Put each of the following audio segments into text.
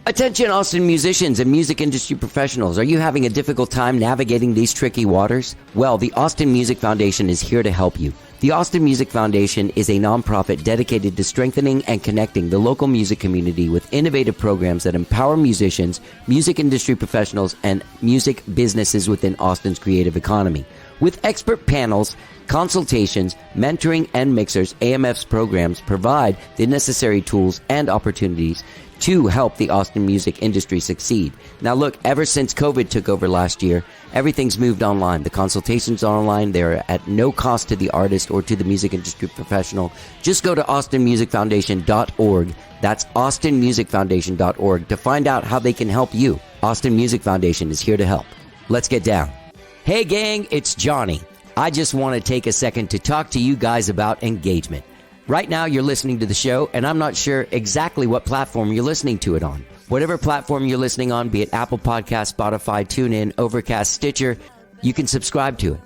Attention Austin musicians and music industry professionals. Are you having a difficult time navigating these tricky waters? Well, the Austin Music Foundation is here to help you. The Austin Music Foundation is a nonprofit dedicated to strengthening and connecting the local music community with innovative programs that empower musicians, music industry professionals, and music businesses within Austin's creative economy. With expert panels, consultations, mentoring, and mixers, AMF's programs provide the necessary tools and opportunities to help the Austin music industry succeed. Now look, ever since COVID took over last year, everything's moved online. The consultations are online. They're at no cost to the artist or to the music industry professional. Just go to austinmusicfoundation.org. That's austinmusicfoundation.org to find out how they can help you. Austin Music Foundation is here to help. Let's get down. Hey gang, it's Johnny. I just want to take a second to talk to you guys about engagement. Right now, you're listening to the show, and I'm not sure exactly what platform you're listening to it on. Whatever platform you're listening on, be it Apple Podcasts, Spotify, TuneIn, Overcast, Stitcher, you can subscribe to it.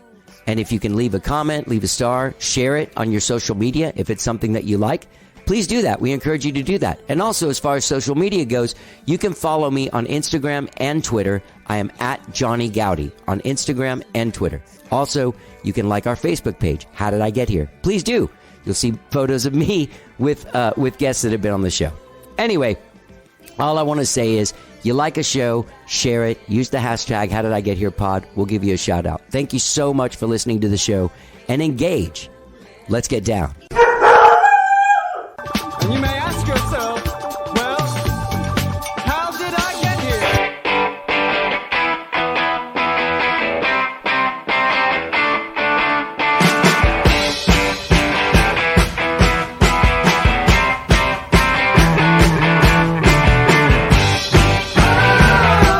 And if you can leave a comment, leave a star, share it on your social media if it's something that you like, please do that. We encourage you to do that. And also, as far as social media goes, you can follow me on Instagram and Twitter. I am at Johnny Gowdy on Instagram and Twitter. Also, you can like our Facebook page. How did I get here? Please do. You'll see photos of me with guests that have been on the show. Anyway, all I want to say is, you like a show, share it, use the hashtag HowDidIGetHerePod. We'll give you a shout out. Thank you so much for listening to the show, and engage. Let's get down. And you may ask yourself, well, how did I get here?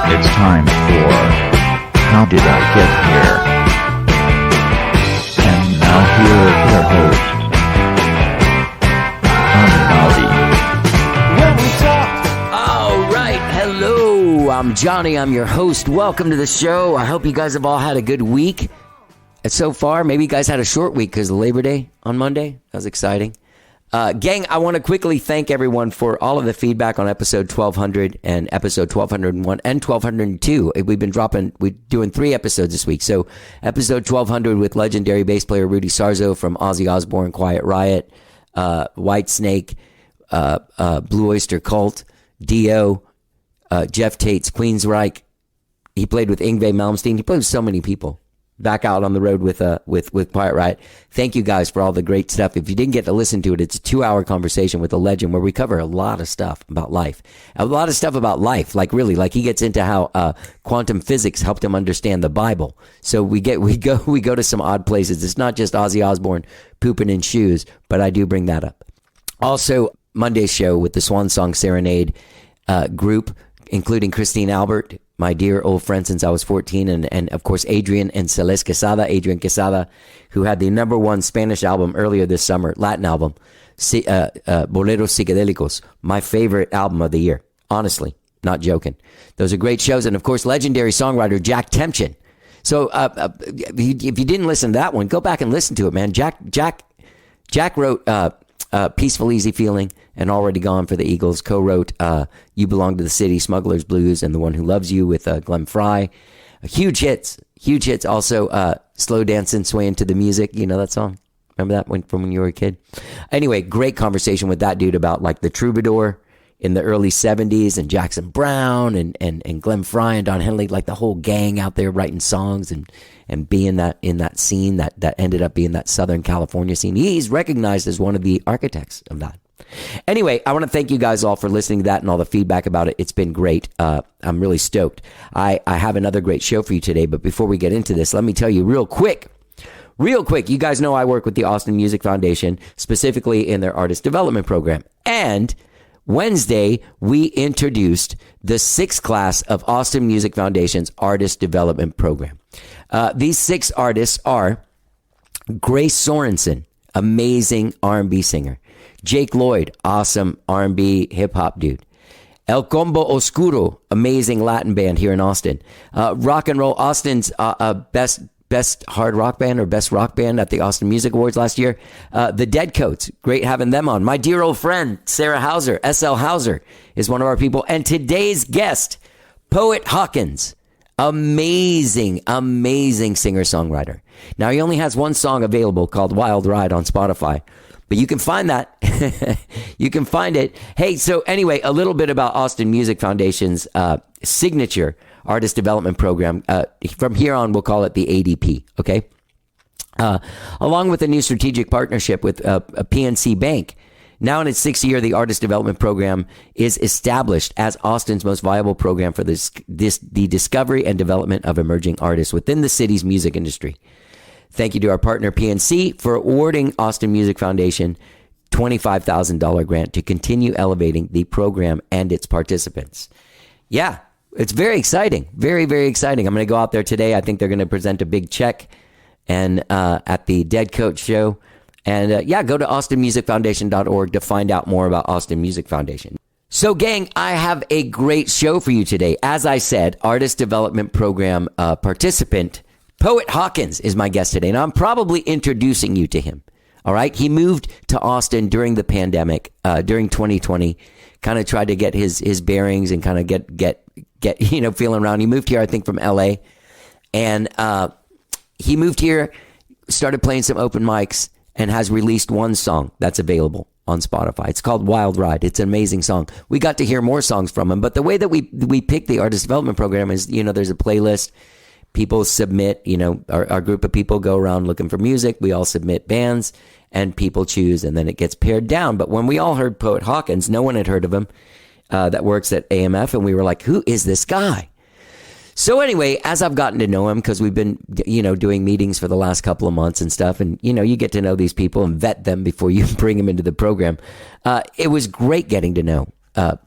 It's time for How Did I Get Here? And now here are your hosts, All right. Hello. I'm Johnny. I'm your host. Welcome to the show. I hope you guys have all had a good week. So far, maybe you guys had a short week because of Labor Day on Monday. That was exciting. Gang, I want to quickly thank everyone for all of the feedback on episode 1200 and episode 1201 and 1202. We're doing 3 episodes this week. So episode 1200 with legendary bass player Rudy Sarzo from Ozzy Osbourne, Quiet Riot, White Snake, Blue Oyster Cult, Dio, Jeff Tate's Queensryche. He played with Yngwie Malmsteen. He played with so many people. Back out on the road with Quiet Riot. Thank you guys for all the great stuff. If you didn't get to listen to it, it's a 2-hour conversation with a legend where we cover a lot of stuff about life. A lot of stuff about life, like he gets into how quantum physics helped him understand the Bible. So we go to some odd places. It's not just Ozzy Osbourne pooping in shoes, but I do bring that up. Also, Monday's show with the Swan Song Serenade group, including Christine Albert, my dear old friend since I was 14, and of course Adrian and Celeste Quesada, who had the #1 Spanish album earlier this summer, Latin album, Boleros Psicodélicos, my favorite album of the year. Honestly, not joking. Those are great shows, and of course legendary songwriter Jack Temchin. So if you didn't listen to that one, go back and listen to it, man. Jack wrote Peaceful Easy Feeling and Already Gone for the Eagles, co-wrote You Belong to the City, Smuggler's Blues, and The One Who Loves You with Glenn Frey. Huge hits. Also, Slow Dancing, Swaying to the Music. You know that song? Remember that from when you were a kid? Anyway, great conversation with that dude about like the Troubadour in the early 70s and Jackson Browne and Glenn Frey and Don Henley, like the whole gang out there writing songs and being in that scene that ended up being that Southern California scene. He's recognized as one of the architects of that. Anyway, I want to thank you guys all for listening to that and all the feedback about it. It's been great. I'm really stoked. I have another great show for you today, but before we get into this, let me tell you real quick, you guys know I work with the Austin Music Foundation, specifically in their artist development program. And Wednesday, we introduced the 6th class of Austin Music Foundation's artist development program. These 6 artists are Grace Sorensen, amazing R&B singer. Jake Lloyd, awesome R&B hip-hop dude. El Combo Oscuro, amazing Latin band here in Austin. Rock and Roll Austin's best best hard rock band or best rock band at the Austin Music Awards last year. The Dead Coats, great having them on. My dear old friend, Sarah Hauser, S.L. Hauser, is one of our people. And today's guest, Poet Hawkins, amazing singer-songwriter. Now, he only has one song available called Wild Ride on Spotify, but you can find that. You can find it. Hey, so anyway, a little bit about Austin Music Foundation's signature artist development program. From here on, we'll call it the ADP, okay? Along with a new strategic partnership with a PNC Bank. Now in its 6th year, the Artist Development Program is established as Austin's most viable program for the discovery and development of emerging artists within the city's music industry. Thank you to our partner PNC for awarding Austin Music Foundation $25,000 grant to continue elevating the program and its participants. Yeah, it's very exciting. Very, very exciting. I'm going to go out there today. I think they're going to present a big check and at the Dead Coat show. And go to austinmusicfoundation.org to find out more about Austin Music Foundation. So, gang, I have a great show for you today. As I said, Artist Development Program participant Poet Hawkins is my guest today, and I'm probably introducing you to him. All right, he moved to Austin during the pandemic, during 2020. Kind of tried to get his bearings and kind of get feeling around. He moved here, I think, from LA, and he moved here, started playing some open mics, and has released one song that's available on Spotify. It's called Wild Ride. It's an amazing song. We got to hear more songs from him, but the way that we pick the artist development program is, there's a playlist. People submit, our group of people go around looking for music. We all submit bands and people choose, and then it gets pared down. But when we all heard Poet Hawkins, no one had heard of him that works at AMF, and we were like, who is this guy? So anyway, as I've gotten to know him, because we've been, doing meetings for the last couple of months and stuff, and, you get to know these people and vet them before you bring them into the program. It was great getting to know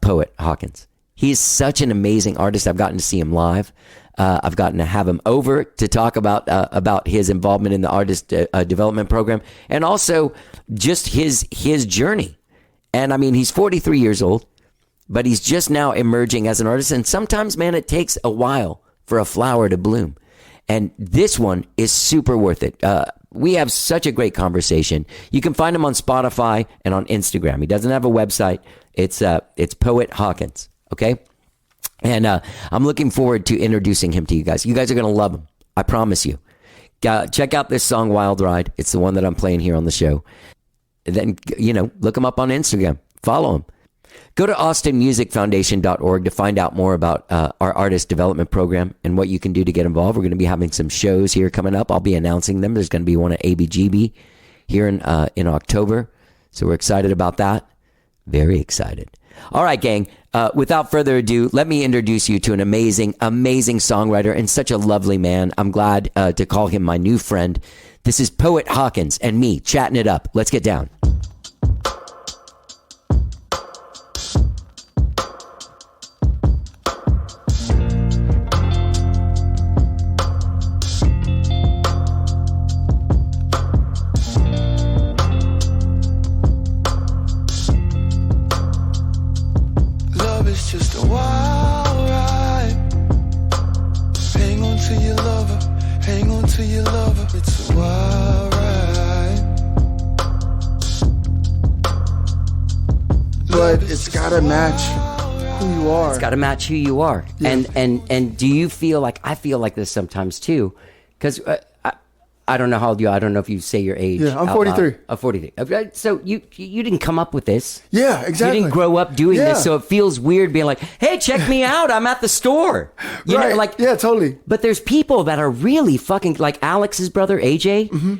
Poet Hawkins. He's such an amazing artist. I've gotten to see him live. I've gotten to have him over to talk about his involvement in the artist development program and also just his journey. And I mean, he's 43 years old. But he's just now emerging as an artist. And sometimes, man, it takes a while for a flower to bloom. And this one is super worth it. We have such a great conversation. You can find him on Spotify and on Instagram. He doesn't have a website. It's Poet Hawkins, okay? And I'm looking forward to introducing him to you guys. You guys are going to love him. I promise you. Check out this song, Wild Ride. It's the one that I'm playing here on the show. And then, look him up on Instagram. Follow him. Go to austinmusicfoundation.org to find out more about our artist development program and what you can do to get involved. We're going to be having some shows here coming up. I'll be announcing them. There's going to be one at ABGB here in October. So we're excited about that. Very excited. All right, gang. Without further ado, let me introduce you to an amazing songwriter and such a lovely man. I'm glad to call him my new friend. This is Poet Hawkins and me chatting it up. Let's get down. But it's gotta match who you are. It's gotta match who you are. Yeah. And do you feel like, I feel like this sometimes too, because I don't know how old you are. I don't know if you say your age. Yeah, I'm 43. 43. So you didn't come up with this. Yeah, exactly. You didn't grow up doing this, so it feels weird being like, hey, check me out. I'm at the store. You know, like, yeah, totally. But there's people that are really fucking, like Alex's brother, AJ. Mm-hmm.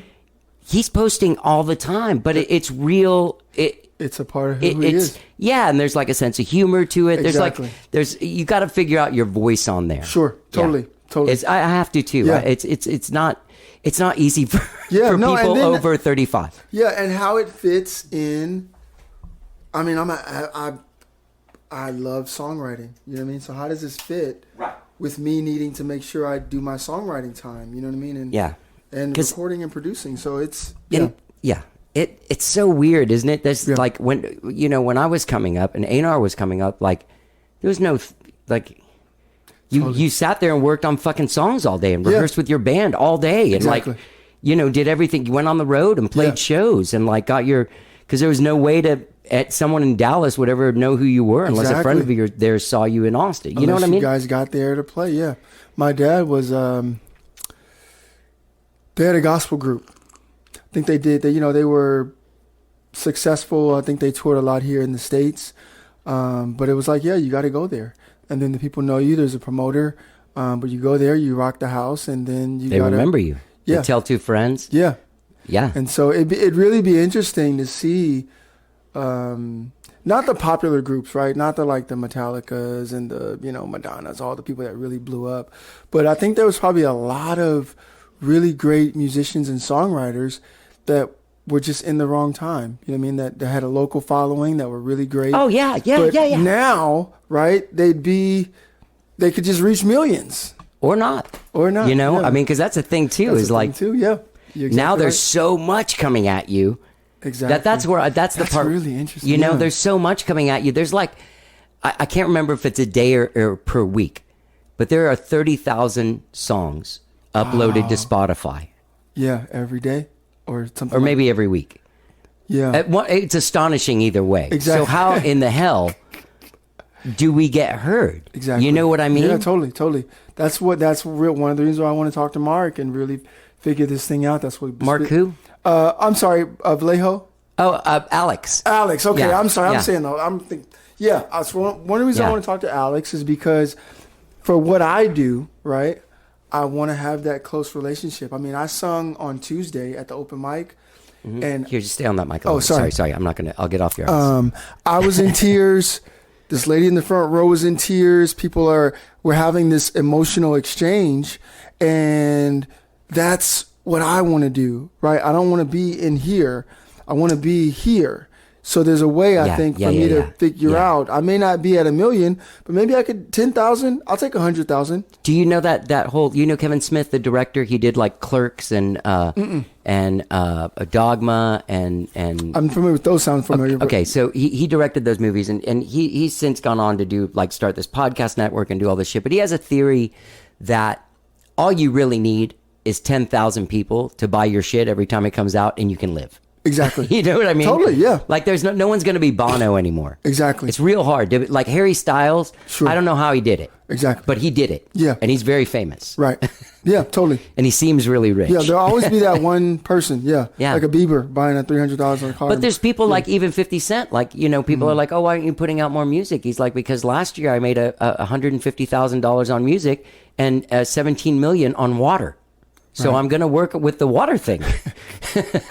He's posting all the time, but it's real. It's a part of who he is. Yeah, and there's like a sense of humor to it. Exactly. You got to figure out your voice on there. Sure, totally, totally. I have to too. Yeah. It's not easy for people over 35. Yeah, and how it fits in. I mean, I love songwriting. You know what I mean? So how does this fit with me needing to make sure I do my songwriting time? You know what I mean? And recording and producing. So it's It's so weird, isn't it? That's like when I was coming up and Einar was coming up, like there was no like You sat there and worked on fucking songs all day and rehearsed with your band all day and Exactly. like, you know, did everything. You went on the road and played shows and like got your, because there was no way to, someone in Dallas would ever know who you were unless a friend of yours there saw you in Austin. You know what I mean? You guys got there to play, yeah. My dad was, they had a gospel group. I think they did, they were successful. I think they toured a lot here in the States. But it was like, yeah, you got to go there. And then the people know you. There's a promoter. But you go there, you rock the house, and then they remember you. Yeah. They tell two friends. Yeah. Yeah. And so it'd really be interesting to see, not the popular groups, right? Not the like the Metallicas and the, Madonnas, all the people that really blew up. But I think there was probably a lot of really great musicians and songwriters that were just in the wrong time. You know what I mean? That had a local following that were really great. Oh, yeah. But now, right, they could just reach millions. Or not. You know, I mean, because that's the thing, too, That's is the like, thing too, yeah. You're exactly now there's right. so much coming at you. Exactly. That's the part. Really interesting. You know, yeah. there's so much coming at you. There's like, I can't remember if it's a day or per week, but there are 30,000 songs uploaded to Spotify. Yeah, every day or something. Or maybe every week. Yeah. It's astonishing either way. Exactly. So how in the hell do we get heard? Exactly. You know what I mean? Yeah, totally. That's one of the reasons why I want to talk to Mark and really figure this thing out. That's what Mark who? I'm sorry, Vallejo. Oh, Alex. Alex. Okay, Yeah, I'm sorry. yeah. I'm saying though. One of the reasons I Yeah. want to talk to Alex is because for what I do, right, I want to have that close relationship. I mean, I sung on Tuesday at the open mic, and Here, just stay on that mic. Oh, sorry. Sorry. I'll get off your ass. I was in tears. This lady in the front row was in tears. We're having this emotional exchange, and that's what I want to do, right? I don't want to be in here. I want to be here. So there's a way I think for me to figure out. I may not be at 1 million, but maybe I could 10,000. I'll take 100,000. Do you know that whole? You know Kevin Smith, the director. He did like Clerks and Dogma and. I'm familiar with those. Sound familiar? but- Okay, so he directed those movies, and he's since gone on to do like start this podcast network and do all this shit. But he has a theory that all you really need is 10,000 people to buy your shit every time it comes out, and you can live. Exactly. You know what I mean? Totally, yeah. Like there's no one's going to be Bono anymore. Exactly. It's real hard. Like Harry Styles, Sure. I don't know how he did it. Exactly. But he did it. Yeah. And he's very famous. Right. Yeah, totally. And he seems really rich. Yeah, there'll always be that one person. Yeah. Yeah. Like a Bieber buying a $300 on a car. But there's people like even 50 Cent, like, you know, people are like, oh, why aren't you putting out more music? He's like, because last year I made $150,000 on music and 17 million on water. So I'm going to work with the water thing.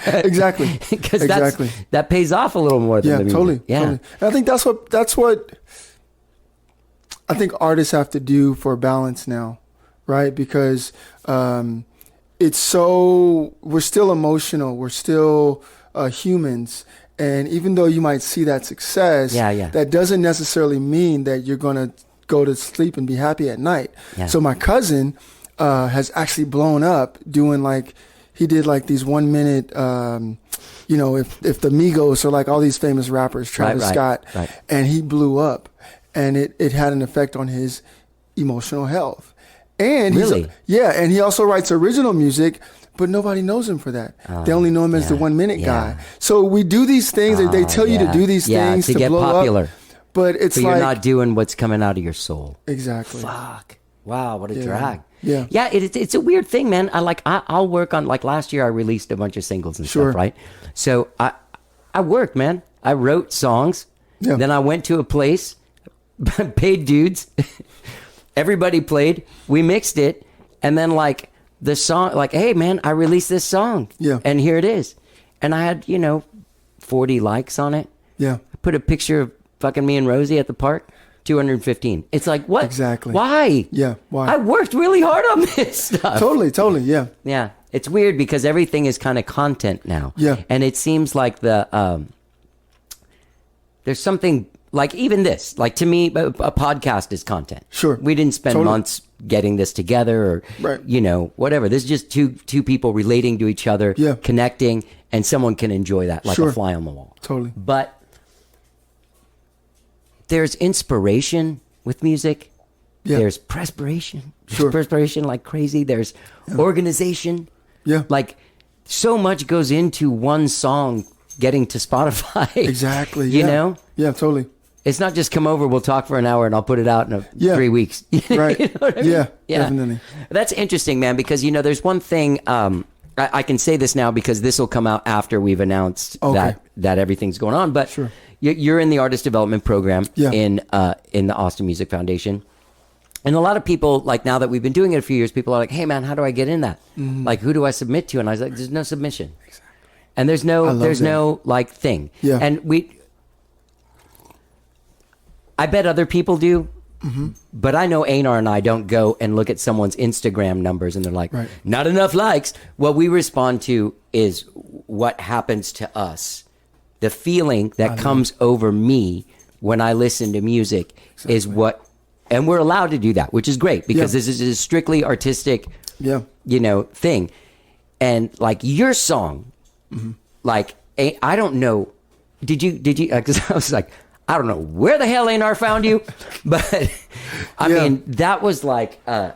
Exactly. Because Exactly. that pays off a little more than Yeah, the music. totally. Yeah. Totally. And I think that's what I think artists have to do for balance now, right? Because we're still emotional, we're still humans, and even though you might see that success, that doesn't necessarily mean that you're gonna go to sleep and be happy at night. Yeah. So my cousin has actually blown up doing he did these 1 minute, if the Migos or all these famous rappers, Travis Scott, and he blew up, and it had an effect on his emotional health. And and he also writes original music, but nobody knows him for that. They only know him as the 1 minute guy. So we do these things, they tell you to do these things to get blow popular. up, but you're not doing what's coming out of your soul. Exactly. Fuck. Wow, what a drag. Yeah. Yeah, it's a weird thing, man. I'll work on, last year I released a bunch of singles and stuff, right? So I worked, man. I wrote songs. Yeah. Then I went to a place, paid dudes. Everybody played. We mixed it. And then the song, hey man, I released this song. Yeah. And here it is. And I had, 40 likes on it. Yeah. I put a picture of fucking me and Rosie at the park. 215. It's like, what? Exactly. Why? Yeah, why? I worked really hard on this stuff. Totally, yeah. Yeah. It's weird because everything is kind of content now. Yeah. And it seems like there's something like even this, to me, a podcast is content. Sure. We didn't spend months getting this together or, whatever. This is just two people relating to each other, connecting, and someone can enjoy that like a fly on the wall. Totally. But there's inspiration with music. There's perspiration. Sure. Perspiration like crazy. There's organization. Yeah. Like so much goes into one song getting to Spotify. Exactly. You know? Yeah, totally. It's not just come over, we'll talk for an hour and I'll put it out in 3 weeks. Right. You know what I mean? Yeah, definitely. That's interesting, man, because, you know, there's one thing, I can say this now because this will come out after we've announced that everything's going on, but Sure. You're in the artist development program in the Austin Music Foundation. And a lot of people, like now that we've been doing it a few years, people are like, hey, man, how do I get in that? Like, who do I submit to? And I was like, there's no submission. Exactly. And there's no like thing. Yeah. And I bet other people do, but I know Einar and I don't go and look at someone's Instagram numbers and they're like, not enough likes. What we respond to is what happens to us. The feeling that comes over me when I listen to music is what, and we're allowed to do that, which is great because this is a strictly artistic, you know, thing. And like your song, like, I don't know, did you, because I was like, I don't know where the hell Einar found you, but I mean, that was like, and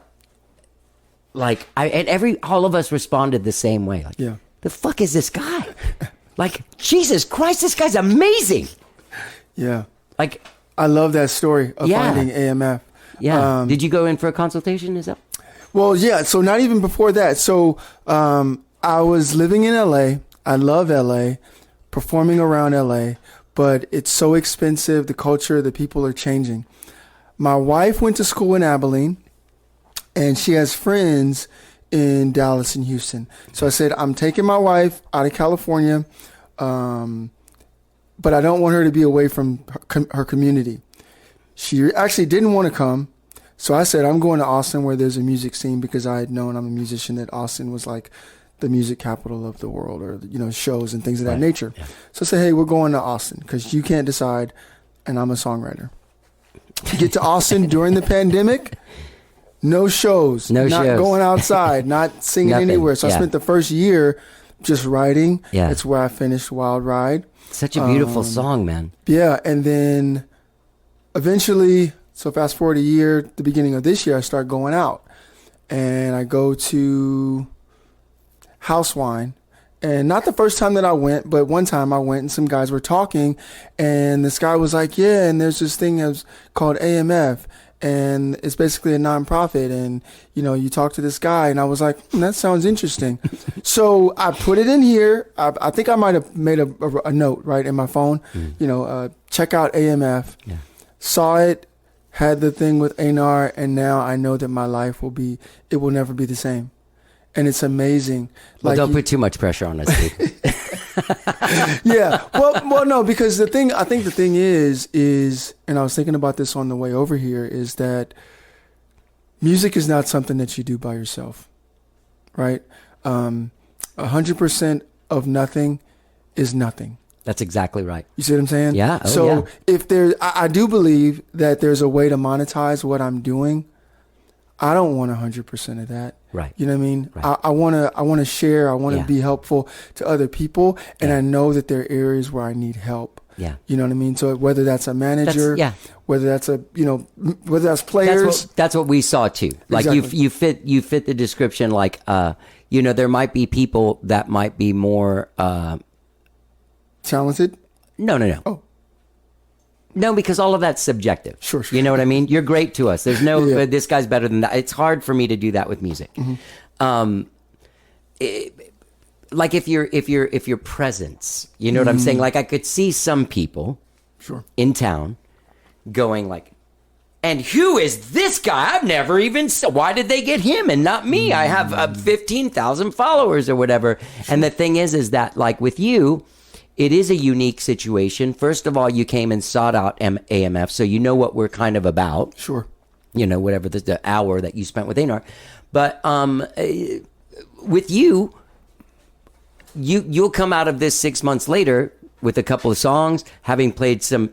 all of us responded the same way. Like, the fuck is this guy? Like, Jesus Christ, this guy's amazing. Yeah. Like, I love that story of finding AMF. Yeah. Did you go in for a consultation? Is that? Well, yeah. So not even before that. So I was living in LA. I love LA, performing around LA, but it's so expensive. The culture, the people are changing. My wife went to school in Abilene, and she has friends in Dallas and Houston. So I said, I'm taking my wife out of California, but I don't want her to be away from her community. She actually didn't want to come. So I said, I'm going to Austin where there's a music scene because I had known I'm a musician that Austin was like the music capital of the world or, you know, shows and things of that nature. Yeah. So I said, hey, we're going to Austin because you can't decide and I'm a songwriter. To get to Austin during the pandemic, no shows, not going outside, not singing anywhere. So I spent the first year just writing. Yeah. That's where I finished Wild Ride. Such a beautiful song, man. Yeah. And then eventually, so fast forward a year, the beginning of this year, I start going out. And I go to House Wine. And not the first time that I went, but one time I went and some guys were talking. And this guy was like, yeah, and there's this thing that's called AMF. And it's basically a nonprofit. And, you know, you talk to this guy. And I was like, that sounds interesting. So I put it in here. I think I might have made a note, right, in my phone. You know, check out AMF. Yeah. Saw it, had the thing with Einar. And now I know that my life it will never be the same. And it's amazing. Well, like don't put too much pressure on us, dude. Yeah. Well, no, because I think the thing is, and I was thinking about this on the way over here, is that music is not something that you do by yourself, right? 100% of nothing is nothing. That's exactly right. You see what I'm saying? Yeah. Oh, so if I do believe that there's a way to monetize what I'm doing. I don't want 100% of that. Right. You know what I mean? Right. I want to share. I want to be helpful to other people. And I know that there are areas where I need help. Yeah. You know what I mean? So whether that's a manager, whether that's whether that's players. That's what we saw too. Like exactly. you fit the description. Like, you know, there might be people that might be more, talented. No. Oh. No, because all of that's subjective. Sure. You know what I mean? You're great to us. There's no, this guy's better than that. It's hard for me to do that with music. Mm-hmm. Like if your presence, you know what I'm saying? Like I could see some people in town going like, and who is this guy? I've never even why did they get him and not me? I have 15,000 followers or whatever. And the thing is that like with you, it is a unique situation. First of all, you came and sought out AMF, so you know what we're kind of about. Sure. You know, whatever the hour that you spent with Einar. But with you'll come out of this 6 months later with a couple of songs, having played some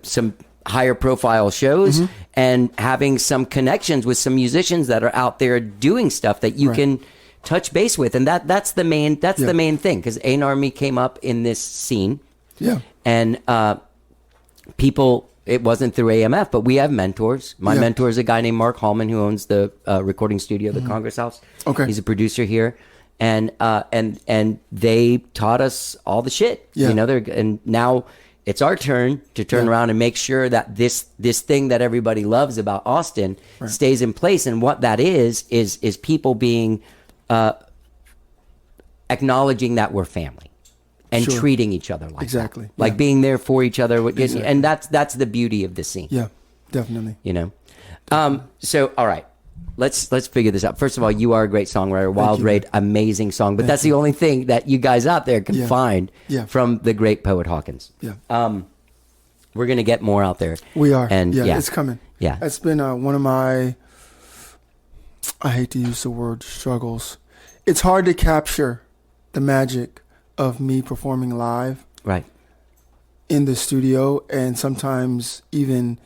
higher profile shows, and having some connections with some musicians that are out there doing stuff that you can touch base with. And that's the main thing, because Einar and me came up in this scene. Yeah. And people it wasn't through AMF, but we have mentors. My Yeah. mentor is a guy named Mark Hallman who owns the recording studio, the Congress House. Okay. He's a producer here. And they taught us all the shit. Yeah. You know, and now it's our turn to turn around and make sure that this thing that everybody loves about Austin stays in place. And what that is people being acknowledging that we're family and Sure. treating each other like Exactly. that. Like Yeah. being there for each other. Exactly. And that's the beauty of the scene. Yeah, definitely. You know? So, all right. Let's figure this out. First of all, you are a great songwriter. Wild you, Raid, amazing song. But that's the only thing that you guys out there can Yeah. find Yeah. from the great poet Hawkins. Yeah. We're gonna get more out there. We are. And yeah, it's coming. Yeah. It's been one of my, I hate to use the word struggles. It's hard to capture the magic of me performing live Right. in the studio, and sometimes even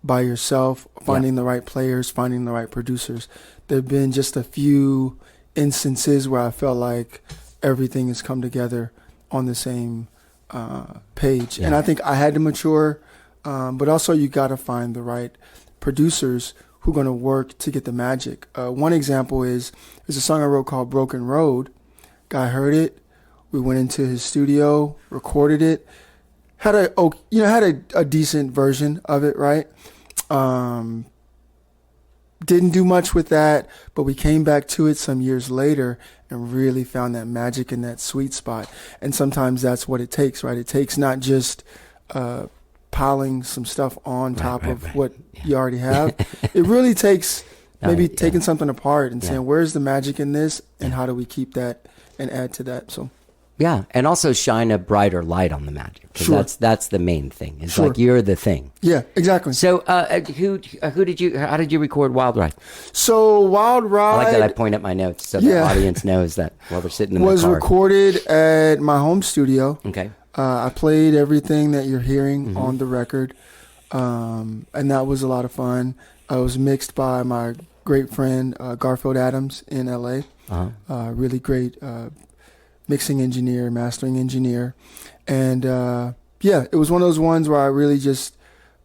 by yourself, finding the right players, finding the right producers. There have been just a few instances where I felt like everything has come together on the same page. Yeah. And I think I had to mature, but also you got to find the right producers who are going to work to get the magic. One example is there's a song I wrote called Broken Road. Guy heard it. We went into his studio, recorded it, had a decent version of it, right? Didn't do much with that, but we came back to it some years later and really found that magic in that sweet spot. And sometimes that's what it takes, right? It takes not just piling some stuff on top of what you already have. It really takes maybe taking something apart and saying, where's the magic in this, and how do we keep that and add to that? So. Yeah, and also shine a brighter light on the magic. 'Cause Sure. that's the main thing. It's Sure. like you're the thing. Yeah, exactly. So, how did you record Wild Ride? So Wild I Ride like that I point at my notes so the audience knows that while they're sitting in the was car. recorded at my home studio. Okay. I played everything that you're hearing on the record, and that was a lot of fun. It was mixed by my great friend Garfield Adams in LA. Really great mixing engineer, mastering engineer. And it was one of those ones where I really just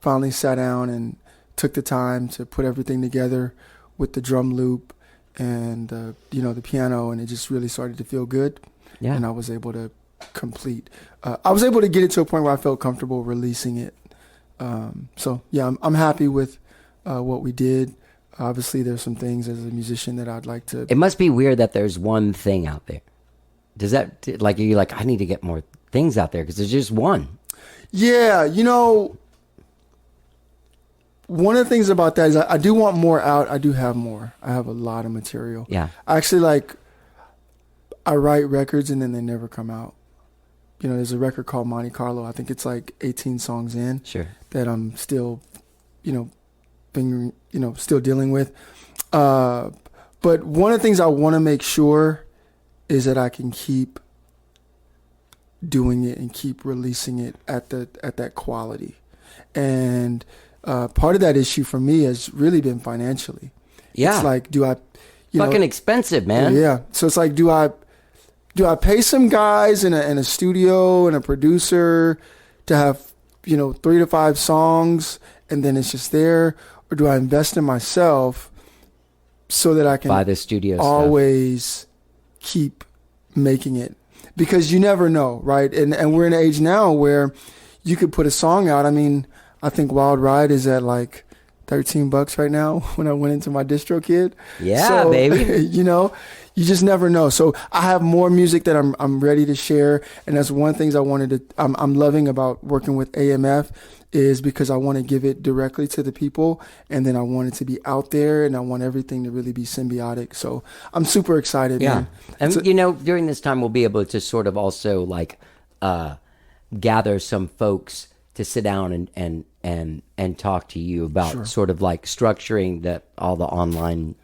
finally sat down and took the time to put everything together with the drum loop and the piano, and it just really started to feel good. Yeah. And I was able to complete. I was able to get it to a point where I felt comfortable releasing it. I'm happy with what we did. Obviously, there's some things as a musician that I'd like to. It must be weird that there's one thing out there. Does that, like, you're like, I need to get more things out there because there's just one. Yeah, one of the things about that is I do want more out. I do have more. I have a lot of material. Yeah. Actually, I write records and then they never come out. There's a record called Monte Carlo. I think it's like 18 songs in. Sure. That I'm still, fingering, still dealing with. But one of the things I want to make sure is that I can keep doing it and keep releasing it at that quality. And part of that issue for me has really been financially. Yeah. It's like, do I, Fucking expensive, man. Yeah. So it's like, do I pay some guys in a studio and a producer to have, 3 to 5 songs and then it's just there? Or do I invest in myself so that I can Buy the studio always keep making it? Because you never know, right? And we're in an age now where you could put a song out. I mean, I think Wild Ride is at like $13 right now when I went into my distro kid. Yeah, so, baby. You just never know. So I have more music that I'm ready to share, and that's one of the things I'm loving about working with AMF is because I want to give it directly to the people, and then I want it to be out there, and I want everything to really be symbiotic. So I'm super excited. Yeah. Man. And during this time we'll be able to sort of also gather some folks to sit down and talk to you about sort of like structuring all the online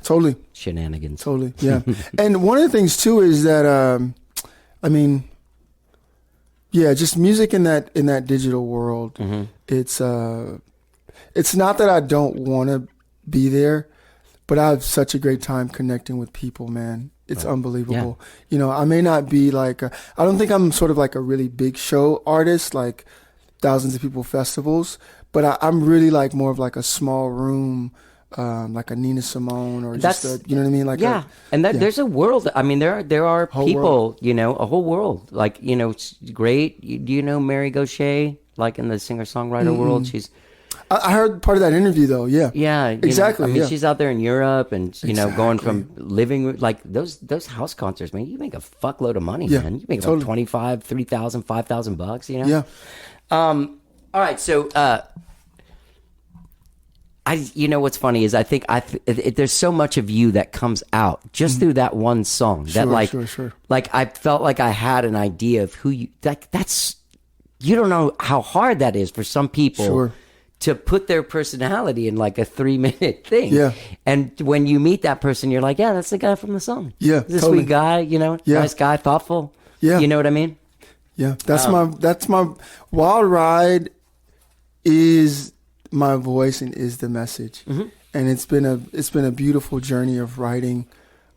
totally shenanigans. Totally, yeah. And one of the things too is that just music in that digital world. Mm-hmm. It's not that I don't want to be there, but I have such a great time connecting with people, man. It's unbelievable. Yeah. I may not be I don't think I'm sort of like a really big show artist. Like thousands of people festivals, but I'm really like more of like a small room, like a Nina Simone or just you know what I mean? Like there's a world. I mean, there are Whole people, world. you know, a whole world. Like, you know, it's great. Do you know Mary Gauthier? Like in the singer-songwriter world, she's... I heard part of that interview though. Yeah. Yeah, you exactly. know, I mean, yeah. she's out there in Europe, and you know, going from living like those house concerts, man. You make a fuckload of money, Yeah, man. You make totally. like 25, 3,000, 5,000 bucks. You know. Yeah. All right, so you know what's funny is I think there's so much of you that comes out just through that one song that Sure. like I felt like I had an idea of who you like. That's you don't know how hard that is for some people. Sure. To put their personality in like a 3-minute thing. Yeah. And when you meet that person, you're like, yeah, that's the guy from the song. Yeah, He's a totally. sweet guy, you know, Yeah. nice guy, thoughtful. Yeah. You know what I mean? Yeah, that's my Wild Ride is my voice and is the message, and it's been a beautiful journey of writing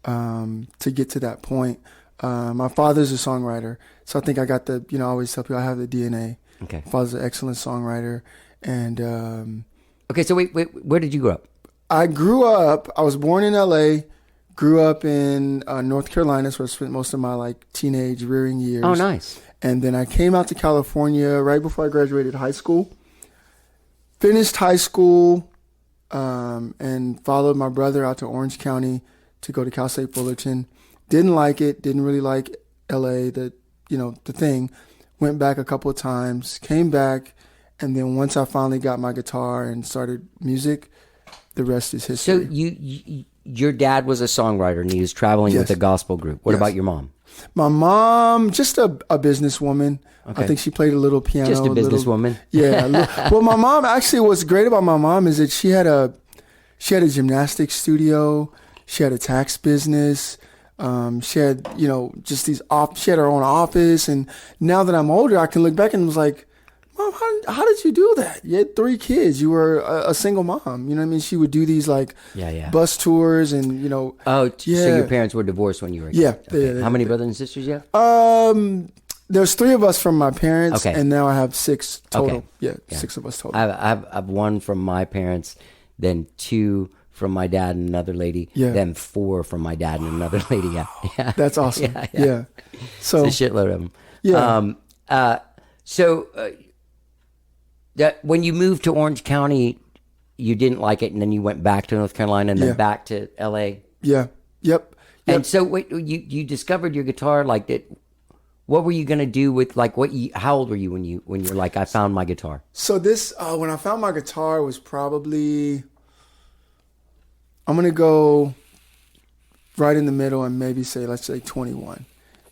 to get to that point. My father's a songwriter, so I think I got I always tell people I have the DNA. Okay. My father's an excellent songwriter, and Okay, so wait, where did you grow up? I was born in LA, grew up in North Carolina, so I spent most of my like teenage rearing years. Oh, nice. And then I came out to California right before I graduated high school. Finished high school and followed my brother out to Orange County to go to Cal State Fullerton. Didn't like it. Didn't really like LA, the thing. Went back a couple of times. Came back. And then once I finally got my guitar and started music, the rest is history. So your dad was a songwriter and he was traveling Yes. with a gospel group. What Yes. about your mom? My mom, just a businesswoman. Okay. I think she played a little piano. Just a businesswoman? Yeah. Well, my mom, actually, what's great about my mom is that she had a gymnastics studio. She had a tax business. She had, just she had her own office. And now that I'm older, I can look back and was like, Mom, how did you do that? You had 3 kids. You were a single mom. You know what I mean? She would do these like bus tours and, Oh, so your parents were divorced when you were a kid. Yeah. Okay. Yeah, How many brothers and sisters you have? There's 3 of us from my parents, Okay. and now I have 6 total. Okay. Yeah, 6 of us total. I have 1 from my parents, then 2 from my dad and another lady, Yeah. then 4 from my dad and another lady. Yeah. That's awesome. Yeah. So It's a shitload of them. Yeah. That when you moved to Orange County, you didn't like it, and then you went back to North Carolina and then Yeah. back to LA. yeah, yep. And so, wait, you discovered your guitar. Like that, what were you gonna do with like what? How old were you when you're like, I found my guitar? So this, when I found my guitar, was probably, I'm gonna go right in the middle and maybe let's say 21,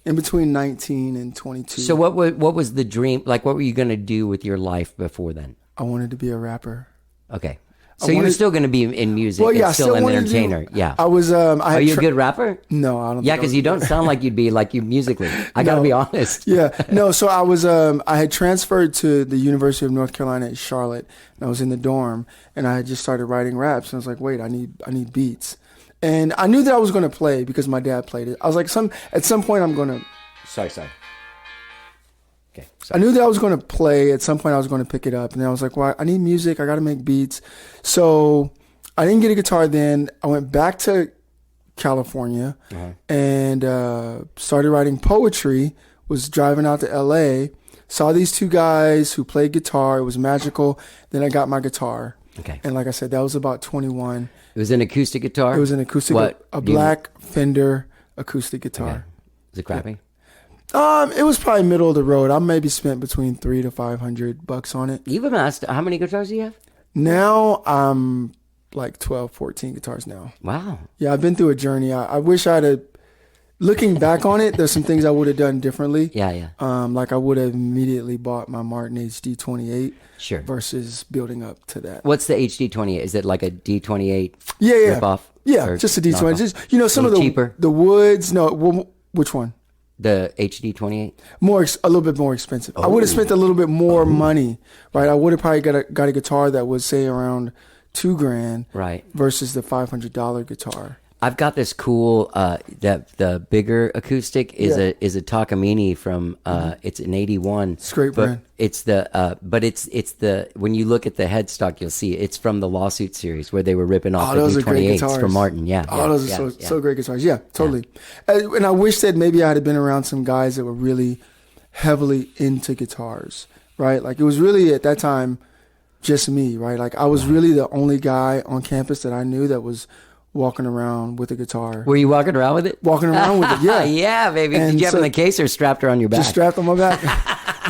in between 19 and 22. So what was the dream? Like, what were you gonna do with your life before then? I wanted to be a rapper. Okay, so you were still gonna be in music. Well, yeah, and I still still an wanted to do- entertainer. Yeah. I was. Are you a good rapper? No, I don't. Yeah, think I because was you good. don't sound like you'd be like you musically. I gotta No. be honest. Yeah, no. So I was. I had transferred to the University of North Carolina at Charlotte, and I was in the dorm, and I had just started writing raps, and I was like, wait, I need beats, and I knew that I was going to play because my dad played it. I was like, at some point I'm going to. Sorry. Okay. I knew that I was going to play. At some point I was going to pick it up, and then I was like, well, I need music. I got to make beats. So I didn't get a guitar then. I went back to California and started writing poetry. Was driving out to LA, saw these 2 guys who played guitar. It was magical. Then I got my guitar. Okay. And like I said, that was about 21. It was an acoustic guitar. It was an acoustic, a black Fender acoustic guitar. Okay. Is it crappy? It was probably middle of the road. I maybe spent between $300 to $500 on it. You've amassed how many guitars do you have? Now I'm like 12, 14 guitars now. Wow. Yeah, I've been through a journey. I wish I'd have, looking back on it, there's some things I would have done differently. Yeah. Like I would have immediately bought my Martin HD 28 Sure. versus building up to that. What's the HD 28? Is it like a D28 Yeah. ripoff? Yeah, Or just a D20. knockoff? Just, some of Little the cheaper? the woods. No, which one? The HD 28? A little bit more expensive. I would have spent a little bit more money, right? I would have probably got a guitar that was say around $2,000, Right. versus the $500 guitar. I've got this cool the bigger acoustic is Yeah. a Takamine from it's an 81. It's a great but brand. It's the when you look at the headstock you'll see it's from the Lawsuit series where they were ripping off the those are great D28s guitars from Martin. Yeah. Oh, those are so great guitars. Yeah, totally. And I wish that maybe I had been around some guys that were really heavily into guitars, right? Like it was really at that time just me, right? Like I was really the only guy on campus that I knew that was walking around with a guitar. Were you walking around with it? Walking around with it, yeah. Yeah, baby. And Did you have it so- in the case or strapped her on your back? Just strapped on my back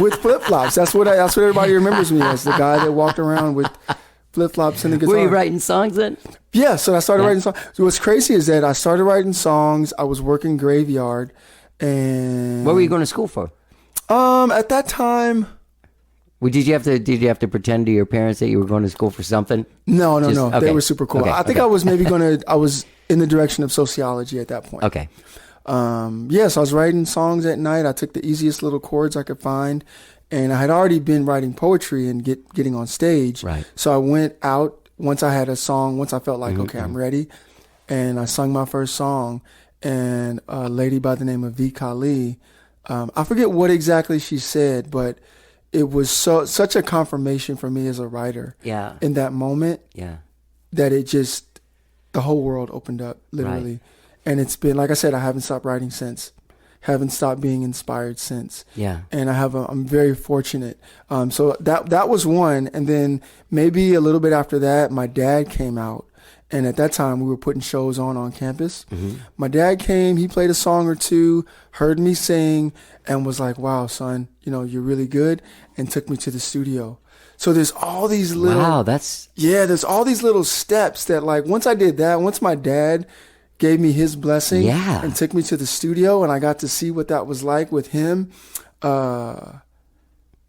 with flip flops. That's what everybody remembers me as, the guy that walked around with flip flops and the guitar. Were you writing songs then? Yeah, so I started writing songs. So what's crazy is that I started writing songs. I was working graveyard, and What were you going to school for? at that time, Well, did you have to pretend to your parents that you were going to school for something? no, okay. they were super cool. Okay, I think okay. I was maybe I was in the direction of sociology at that point. Okay. Yeah, so I was writing songs at night. I took the easiest little chords I could find, and I had already been writing poetry and getting on stage. Right. So I went out once I had a song, once I felt Mm-hmm, like, okay, I'm ready, and I sung my first song, and a lady by the name of V. Kali, I forget what exactly she said, but it was such a confirmation for me as a writer. Yeah. In that moment, Yeah. that it just the whole world opened up literally. Right. And it's been, like I said, I haven't stopped writing since, haven't stopped being inspired since. Yeah. And I'm very fortunate. So that was one. And then maybe a little bit after that, my dad came out, and at that time we were putting shows on campus. My dad came, he played a song or two, heard me sing, and was like, wow, son, you're really good, and took me to the studio. So there's all these little Wow, that's there's all these little steps that, like, once I did that, once my dad gave me his blessing Yeah. and took me to the studio and I got to see what that was like with him,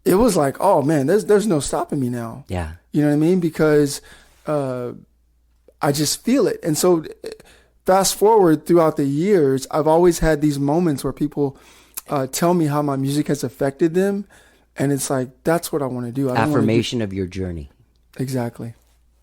it was like, oh man, there's no stopping me now. yeah. You know what I mean? Because I just feel it. And so fast forward throughout the years, I've always had these moments where people tell me how my music has affected them. And it's like, that's what I want to do. I don't wanna Affirmation of your journey. exactly.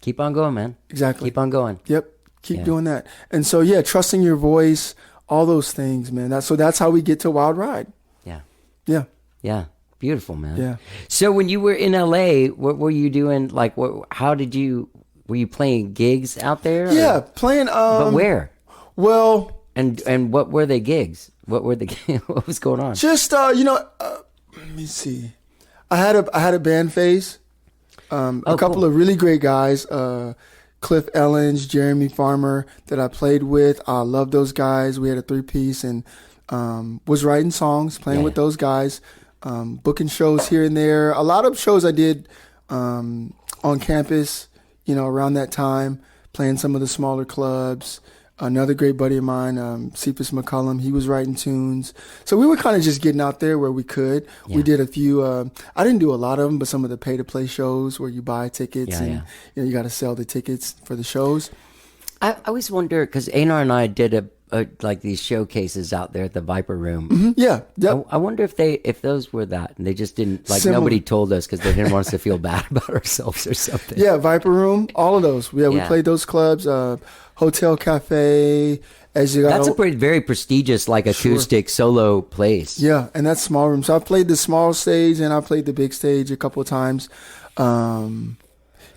Keep on going, man. Exactly. Keep on going. Yep. Keep Yeah. doing that. And so, trusting your voice, all those things, man. That's how we get to Wild Ride. Yeah. Yeah. Yeah. Beautiful, man. Yeah. So when you were in LA, what were you doing? Like, were you playing gigs out there? Yeah. or- Playing, But where? well, And what were they gigs? What were the what was going on? just, let me see. I had a band phase. A couple cool. of really great guys, Cliff Ellens, Jeremy Farmer, that I played with. I love those guys. We had a 3-piece and was writing songs, playing with those guys, booking shows here and there. A lot of shows I did on campus, around that time, playing some of the smaller clubs. Another great buddy of mine, Cephas McCullum, he was writing tunes. So we were kind of just getting out there where we could. Yeah. We did a few, I didn't do a lot of them, but some of the pay-to-play shows where you buy tickets and you got to sell the tickets for the shows. I always wonder because Einar and I did like these showcases out there at the Viper Room. Mm-hmm. Yeah. Yep. I wonder if those were that and they just didn't Similar. nobody told us because they didn't want us to feel bad about ourselves or something. Yeah, Viper Room, all of those. Yeah, we Yeah. played those clubs, Hotel Cafe, as you got. That's a very prestigious like acoustic solo place. Yeah, and that's small room. So I played the small stage and I played the big stage a couple of times.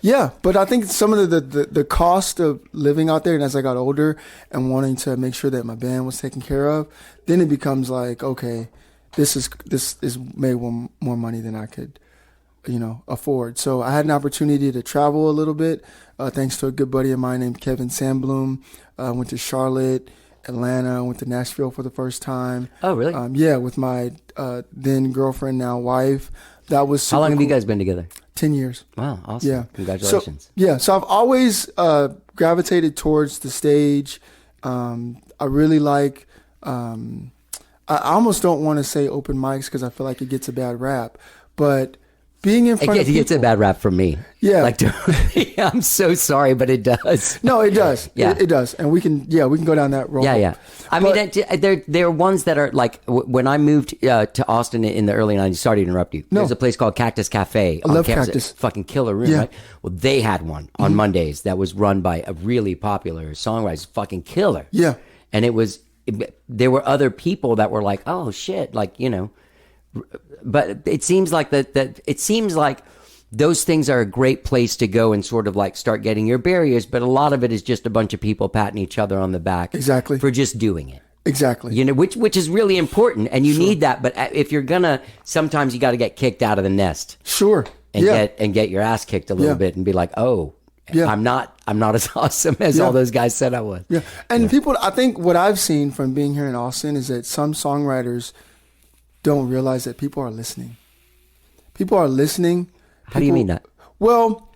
Yeah, but I think some of the cost of living out there, and as I got older and wanting to make sure that my band was taken care of, then it becomes like, okay, this is made more money than I could, afford. So I had an opportunity to travel a little bit, thanks to a good buddy of mine named Kevin Sandblum. Went to Charlotte, Atlanta, went to Nashville for the first time. Oh, really? Yeah, with my then girlfriend, now wife. That was super How long have you cool. guys been together? 10 years. Wow, awesome. Yeah. Congratulations. So I've always gravitated towards the stage. I really like, I almost don't want to say open mics because I feel like it gets a bad rap, but being in front of people. It gets a bad rap from me. Yeah. Like, I'm so sorry, but it does. No, it does. Yeah. It does. And we can go down that road. Yeah. I mean, there are ones that are like, when I moved to Austin in the early 90s, sorry to interrupt you. No. There's a place called Cactus Cafe. I love Cactus. Fucking killer room, Yeah. right? Well, they had one on Mondays that was run by a really popular songwriter, fucking killer. Yeah. And there were other people that were like, oh shit, like, but it seems like those things are a great place to go and sort of like start getting your barriers, but a lot of it is just a bunch of people patting each other on the back. Exactly. For just doing it. Exactly. Which is really important, and you need that, but if you're gonna, sometimes you got to get kicked out of the nest. Sure. And get your ass kicked a little bit and be like, oh, I'm not as awesome as all those guys said I was. Yeah. And people, I think what I've seen from being here in Austin is that some songwriters don't realize that people are listening. People are listening. How do you mean that? Well,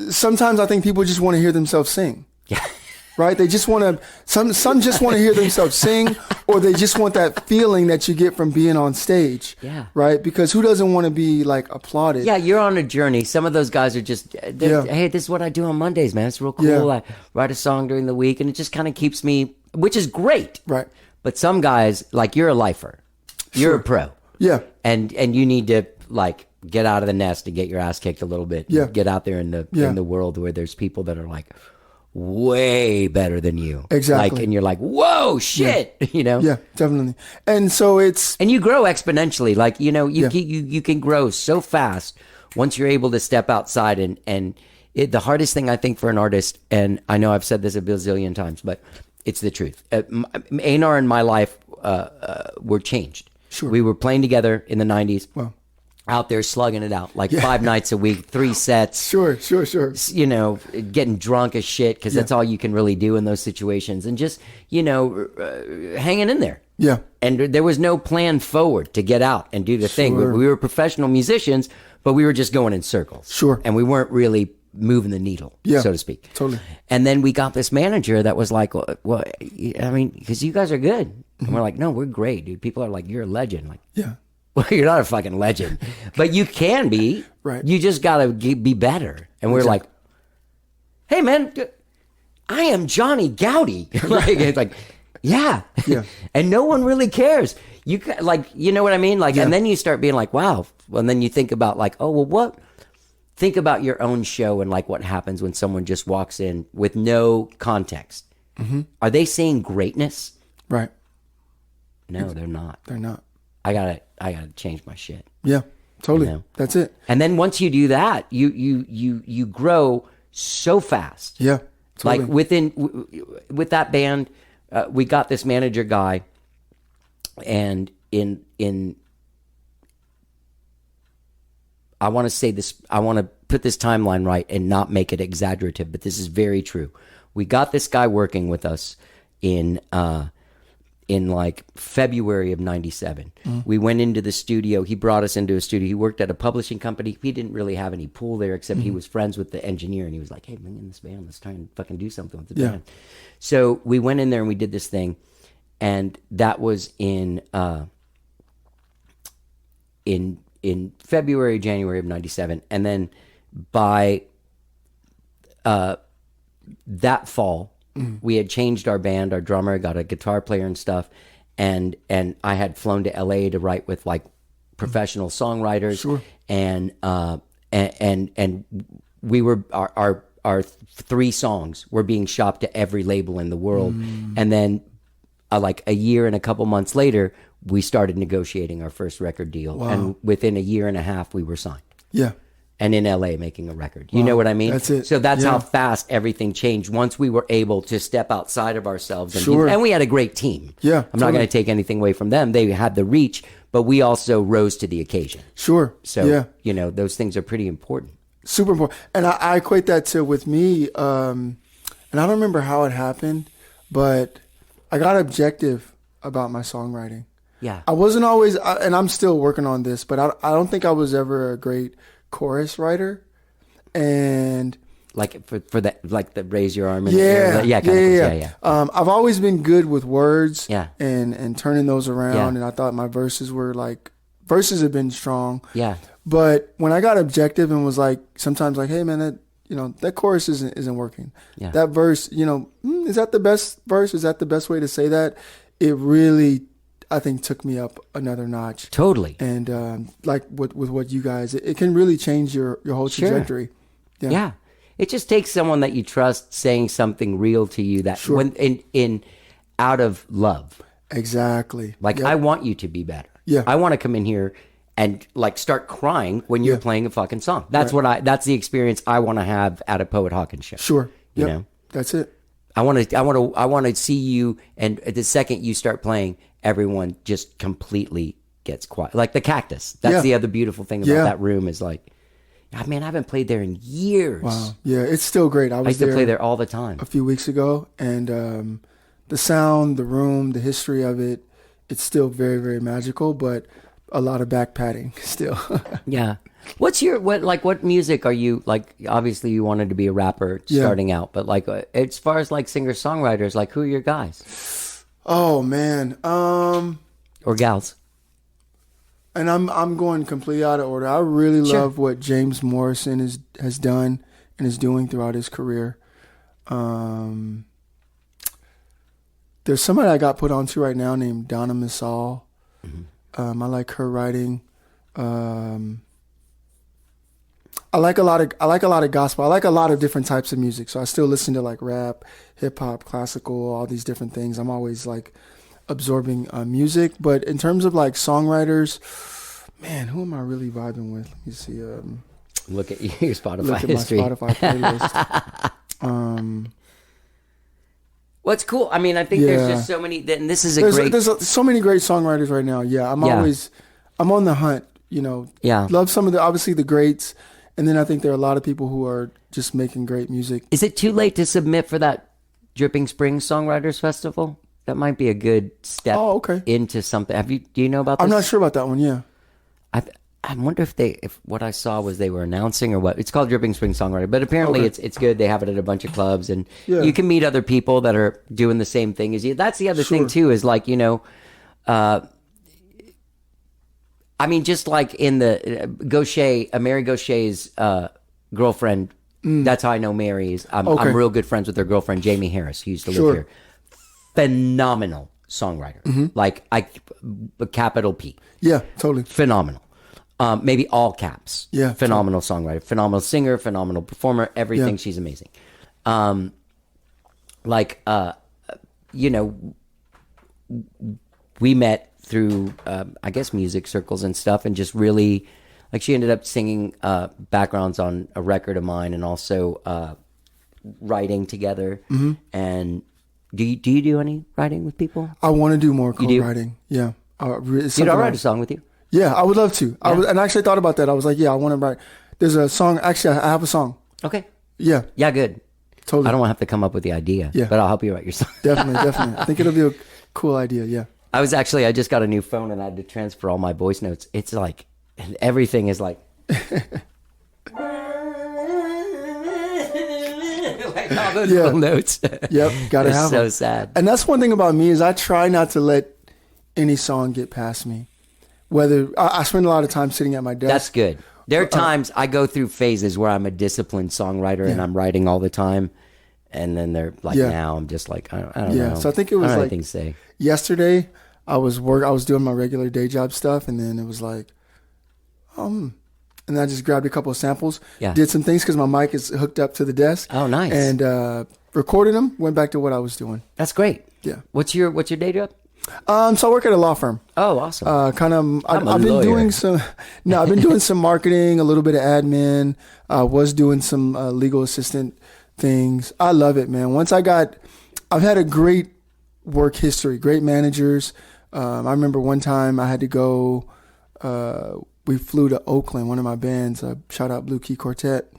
sometimes I think people just want to hear themselves sing. Yeah. Right? They just want to, some just want to hear themselves sing, or they just want that feeling that you get from being on stage. Yeah. Right? Because who doesn't want to be like applauded? Yeah, you're on a journey. Some of those guys are just, hey, this is what I do on Mondays, man. It's real cool. Yeah. I write a song during the week, and it just kind of keeps me, which is great. Right. But some guys, like, you're a lifer. You're a pro. Yeah. And you need to, like, get out of the nest and get your ass kicked a little bit. Yeah. Get out there in the world where there's people that are like way better than you. Exactly. Like, and you're like, whoa, shit. Yeah, definitely. And so and you grow exponentially. Like, you can grow so fast once you're able to step outside and the hardest thing I think for an artist, and I know I've said this a bazillion times, but it's the truth. A&R in my life were changed. Sure. We were playing together in the 90s. Wow. Out there slugging it out like 5 nights a week, 3 sets. Sure. Getting drunk as shit because that's all you can really do in those situations, and just hanging in there. Yeah. And there was no plan forward to get out and do the thing. Sure. We were professional musicians, but we were just going in circles. Sure. And we weren't really moving the needle, so to speak. Totally. And then we got this manager that was like, well, I mean, because you guys are good. And we're like, no, we're great, dude. People are like, you're a legend. Like, Yeah. well, you're not a fucking legend, but you can be. Right. You just got to be better. And we're like, hey, man, I am Johnny Gowdy. It's like, yeah. And no one really cares. You know what I mean? Like, and then you start being like, wow. Well, and then you think about like, oh, well, what? Think about your own show and like what happens when someone just walks in with no context. Mm-hmm. Are they seeing greatness? Right. No, they're not. They're not. I gotta change my shit. Yeah, totally. That's it. And then once you do that, you grow so fast. Yeah, totally. Like with that band, we got this manager guy, and in I want to say this. I want to put this timeline right and not make it exaggerative, but this is very true. We got this guy working with us in like February of 97. We went into the studio. He brought us into a studio. He worked at a publishing company. He didn't really have any pull there, except he was friends with the engineer, and he was like, hey, bring in this band. Let's try and fucking do something with the band. So we went in there and we did this thing, and that was in February, January of 97. And then by that fall, we had changed our band. Our drummer got a guitar player and stuff, and I had flown to LA to write with like professional songwriters. Sure. And we were our 3 songs were being shopped to every label in the world. And then like a year and a couple months later, we started negotiating our first record deal. Wow. And within a year and a half, we were signed. Yeah. And in LA making a record. You know what I mean? That's it. So that's Yeah. how fast everything changed once we were able to step outside of ourselves. And, Sure. and we had a great team. Yeah, I'm not totally. going to take anything away from them. They had the reach, but we also rose to the occasion. Sure. So, yeah. Those things are pretty important. Super important. And I equate that to with me, and I don't remember how it happened, but I got objective about my songwriting. Yeah. I wasn't always, and I'm still working on this, but I don't think I was ever a great chorus writer. And Like for that, like the raise your arm. And yeah. I've always been good with words. Yeah. And turning those around. Yeah. And I thought my verses were like verses have been strong. Yeah. But when I got objective and was like, sometimes like, hey man, that chorus isn't working. Yeah. That verse, is that the best verse? Is that the best way to say that? It really, I think, took me up another notch. Totally. And like with what you guys, it can really change your whole trajectory. Yeah. It just takes someone that you trust saying something real to you that when in out of love. Exactly. Like, I want you to be better. Yeah. I want to come in here and like start crying when you're playing a fucking song. That's that's the experience I want to have at a Poet Hawkins show. Sure. You know? That's it. I want to see you, and the second you start playing, everyone just completely gets quiet. Like the Cactus. That's the other beautiful thing about that room is like, I haven't played there in years. Wow. Yeah, it's still great. I used to play there all the time. A few weeks ago, and the sound, the room, the history of it, it's still very, very magical, but a lot of back padding still. Yeah. What music are you, like, obviously you wanted to be a rapper starting out, but like as far as like singer-songwriters, like who are your guys? Oh man. Or gals? And I'm going completely out of order. I really love what James Morrison has done and is doing throughout his career. There's somebody I got put onto right now named Donna Missal. I like her writing. I like a lot of gospel. I like a lot of different types of music. So I still listen to like rap, hip hop, classical, all these different things. I'm always like absorbing music. But in terms of like songwriters, man, who am I really vibing with? Let me see. Look at your Spotify look at history. my Spotify playlist. What's cool? I mean, I think there's just so many. And this is there's so many great songwriters right now. Yeah, I'm on the hunt. Love some of obviously the greats, and then I think there are a lot of people who are just making great music. Is it too late to submit for that Dripping Springs Songwriters Festival? That might be a good step into something. Do you know about this? I'm not sure about that one. Yeah. I wonder if what I saw was they were announcing or what. It's called Dripping Springs Songwriter, but apparently it's good. They have it at a bunch of clubs, and you can meet other people that are doing the same thing as you. That's the other thing too, is like, just like in the Mary Gaucher's girlfriend. That's how I know Mary is. I'm real good friends with her girlfriend, Jamie Harris, who used to live here. Phenomenal songwriter, like capital P. Yeah, totally. Phenomenal. Maybe all caps. Yeah. Phenomenal songwriter, phenomenal singer, phenomenal performer, everything. Yeah. She's amazing. We met through, I guess, music circles and stuff, and just really, like, she ended up singing backgrounds on a record of mine, and also writing together. And do you do any writing with people? I want to do more co-writing. Yeah. I'll write a song with you. Yeah, I would love to. Yeah. And I actually thought about that. I was like, I want to write. There's a song. Actually, I have a song. Okay. Yeah. Yeah, good. Totally. I don't want to have to come up with the idea. Yeah. But I'll help you write your song. Definitely. I think it'll be a cool idea. Yeah. I just got a new phone and I had to transfer all my voice notes. It's like, everything is like. Like all those little notes. Yep. Gotta have so them. Sad. And that's one thing about me is I try not to let any song get past me. Whether I spend a lot of time sitting at my desk. That's good. There are times I go through phases where I'm a disciplined songwriter and I'm writing all the time, and then they're like, now I'm just like, I don't know. So I think it was like to say. Yesterday I was doing my regular day job stuff, and then it was like, and I just grabbed a couple of samples, did some things because my mic is hooked up to the desk. Oh, nice. And recorded them. Went back to what I was doing. That's great. Yeah. What's your day job? So I work at a law firm. Oh, awesome. I've been doing some. No, I've been doing some marketing, a little bit of admin. Was doing some legal assistant things. I love it, man. I've had a great work history, great managers. I remember one time I had to go. We flew to Oakland. One of my bands, shout out Blue Key Quartet.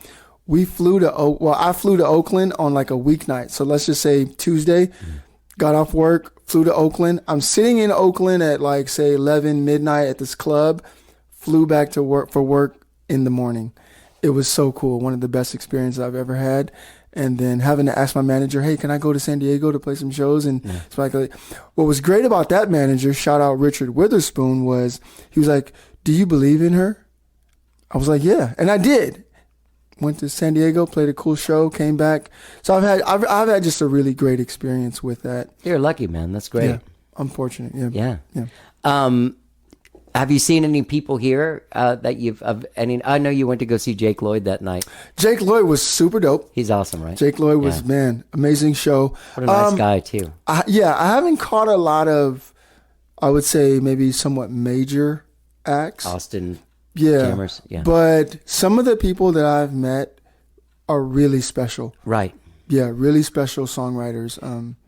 I flew to Oakland on like a weeknight. So let's just say Tuesday. Got off work, flew to Oakland. I'm sitting in Oakland at like, say, 11 midnight at this club. Flew back to work for work in the morning. It was so cool. One of the best experiences I've ever had. And then having to ask my manager, hey, can I go to San Diego to play some shows? And it's like, what was great about that manager, shout out Richard Witherspoon, was he was like, do you believe in her? I was like, yeah. And I did. Went to San Diego, played a cool show, came back. So I've had just a really great experience with that. You're lucky, man. That's great. Yeah, I'm fortunate. Yeah. Yeah. Have you seen any people here that you've? I know you went to go see Jake Lloyd that night. Jake Lloyd was super dope. He's awesome, right? Jake Lloyd was, man, amazing show. What a nice guy too. I haven't caught a lot of, I would say maybe somewhat major acts. Austin Yeah. Cameras. Yeah. But some of the people that I've met are really special. Right. Yeah, really special songwriters.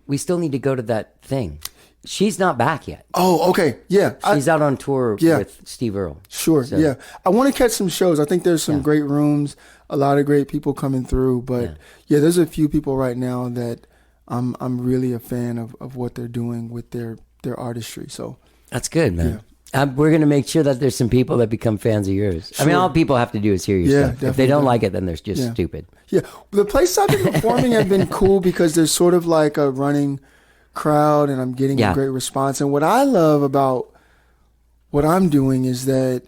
We still need to go to that thing. She's not back yet. Oh, okay. Yeah. She's out on tour with Steve Earle. Sure. So- Yeah. I want to catch some shows. I think there's some great rooms, a lot of great people coming through. But there's a few people right now that I'm really a fan of what they're doing with their artistry. So That's good, man. We're going to make sure that there's some people that become fans of yours. I mean, all people have to do is hear your stuff. If they definitely. don't like it, then they're just stupid. Yeah. The places I've been performing have been cool because there's sort of like a running crowd and I'm getting a great response. And what I love about what I'm doing is that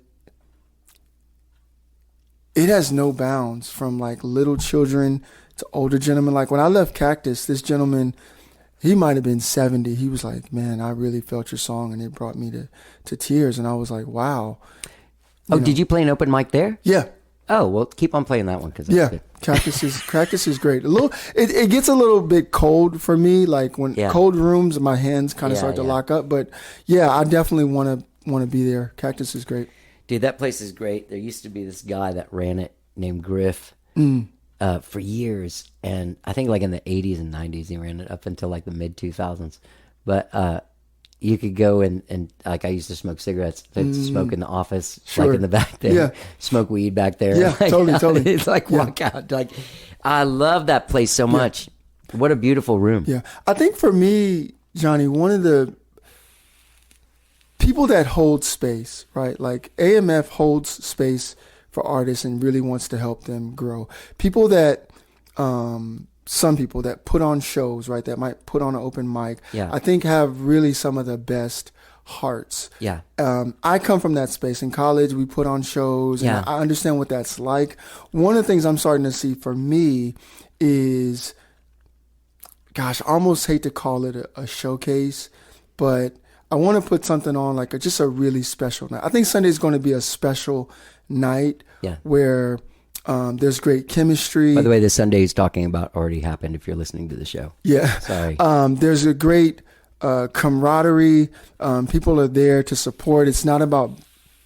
it has no bounds, from like little children to older gentlemen. Like when I left Cactus, this gentleman, he might have been 70. He was like, man, I really felt your song and it brought me to tears. And I was like, wow. Did you play an open mic there? Yeah. Oh, well, keep on playing that one. Cause Yeah, good. Cactus is great. It gets a little bit cold for me. Like when cold rooms, my hands kind of start to lock up. But yeah, I definitely want to be there. Cactus is great. Dude, that place is great. There used to be this guy that ran it named Griff for years. And I think like in the 80s and 90s, he ran it up until like the mid 2000s. But you could go and like I used to smoke cigarettes, smoke in the office, like in the back there, smoke weed back there. Yeah, like, totally. It's like walk out. Like I love that place so much. What a beautiful room. Yeah, I think for me, Johnny, one of the people that hold space, right? Like AMF holds space for artists and really wants to help them grow. People that some people that put on shows, right, that might put on an open mic, I think have really some of the best hearts. Yeah. I come from that space. In college, we put on shows, and I understand what that's like. One of the things I'm starting to see for me is, gosh, I almost hate to call it a showcase, but I want to put something on like just a really special night. I think Sunday is going to be a special night where there's great chemistry. By the way, the Sunday he's talking about already happened if you're listening to the show. Yeah. Sorry. There's a great camaraderie. People are there to support. It's not about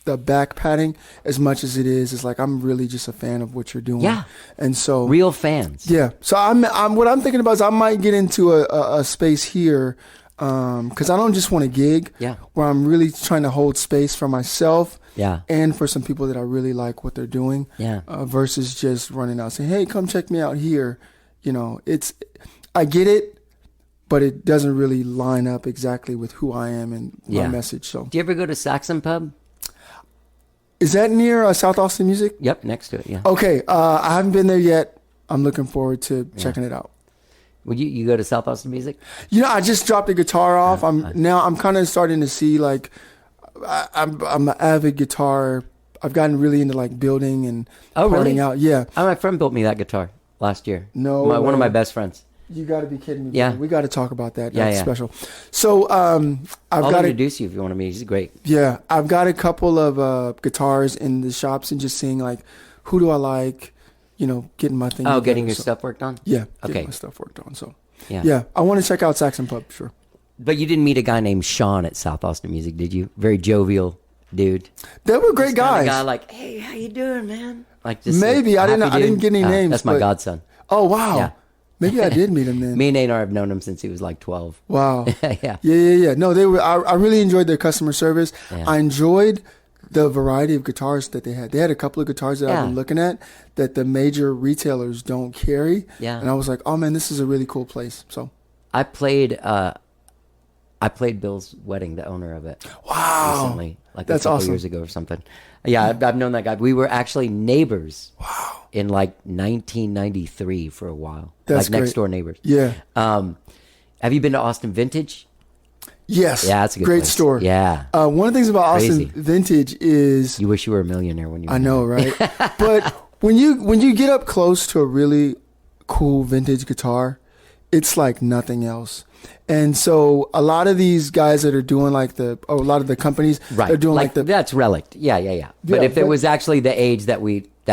the back patting as much as it is. It's like, I'm really just a fan of what you're doing. Yeah. And so. Real fans. Yeah. So I'm what I'm thinking about is I might get into a space here because I don't just want to gig where I'm really trying to hold space for myself and for some people that I really like what they're doing versus just running out saying, hey, come check me out here. You know, I get it, but it doesn't really line up exactly with who I am and my message. So, do you ever go to Saxon Pub? Is that near South Austin Music? Yep, next to it, yeah. Okay, I haven't been there yet. I'm looking forward to checking it out. Would you go to South Austin Music? You know, I just dropped the guitar off. I'm kind of starting to see like I'm an avid guitar. I've gotten really into like building and parting out. Yeah. My friend built me that guitar last year. No, one of my best friends. You got to be kidding me. Yeah, man. We got to talk about that. That's special. So I'll introduce you if you want to meet. He's great. Yeah, I've got a couple of guitars in the shops and just seeing like who do I like. You know, getting my thing. Oh, getting your stuff worked on? Yeah. Okay. Getting my stuff worked on. So, yeah. I want to check out Saxon Pub, sure. But you didn't meet a guy named Sean at South Austin Music, did you? Very jovial dude. They were great guys. Guy like, hey, how you doing, man? Like just maybe I didn't get any names. That's my godson. Oh wow. Yeah. Maybe I did meet him then. Me and Einar have known him since he was like 12. Wow. Yeah. No, they were. I really enjoyed their customer service. Yeah. I enjoyed the variety of guitars that they had. They had a couple of guitars that I've been looking at that the major retailers don't carry. Yeah. And I was like, oh man, this is a really cool place. So I played Bill's wedding, the owner of it. Wow. Recently. Like that's a couple awesome. years ago or something. Yeah, I've known that guy. We were actually neighbors. Wow. In like 1993 for a while. That's like next great. door neighbors. Yeah. Have you been to Austin Vintage? Yes. Yeah, that's a good great place. store. Yeah. One of the things about Crazy. Austin Vintage is You wish you were a millionaire when you were I know, right? But when you get up close to a really cool vintage guitar, it's like nothing else. And so a lot of these guys that are doing like a lot of the companies Right. they're doing like the that's relic. Yeah. But Yeah, if it but- was actually the age that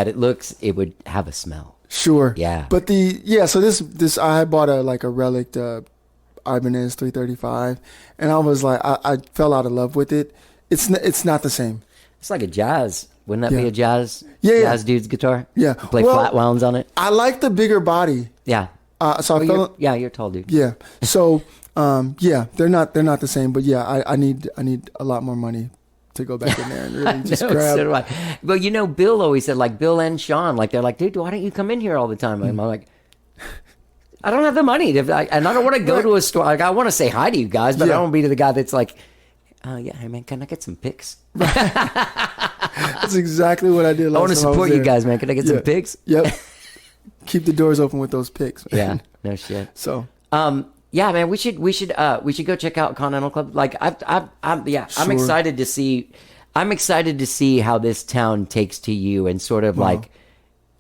it looks, it would have a smell. sure. Yeah. But so this I had bought a relic Ibanez 335 and I was like I fell out of love with it. It's not the same. It's like a jazz. Wouldn't that Yeah. be a jazz? Yeah, yeah. Jazz dude's guitar. Yeah. You play Well- flat wounds on it. I like the bigger body. Yeah. So I Oh, fell you're a tall dude. Yeah. So, they're not the same. But yeah, I need a lot more money to go back in there and really just No, grab. so do I. But Bill always said, like Bill and Sean, like they're like, dude, why don't you come in here all the time? And I'm like, I don't have the money, and I don't want to go to a store. Like I want to say hi to you guys, but I Yeah. don't want to be to the guy that's like, yeah, hey man, can I get some pics? That's exactly what I did. Last I want to time was support you there. guys, man. Can I get some Yeah. pics? Yep. Keep the doors open with those pics. Yeah, Man. no shit. So Yeah, man, we should go check out Continental Club. Like, I'm Sure. excited to see. I'm excited to see how this town takes to you, and sort of like,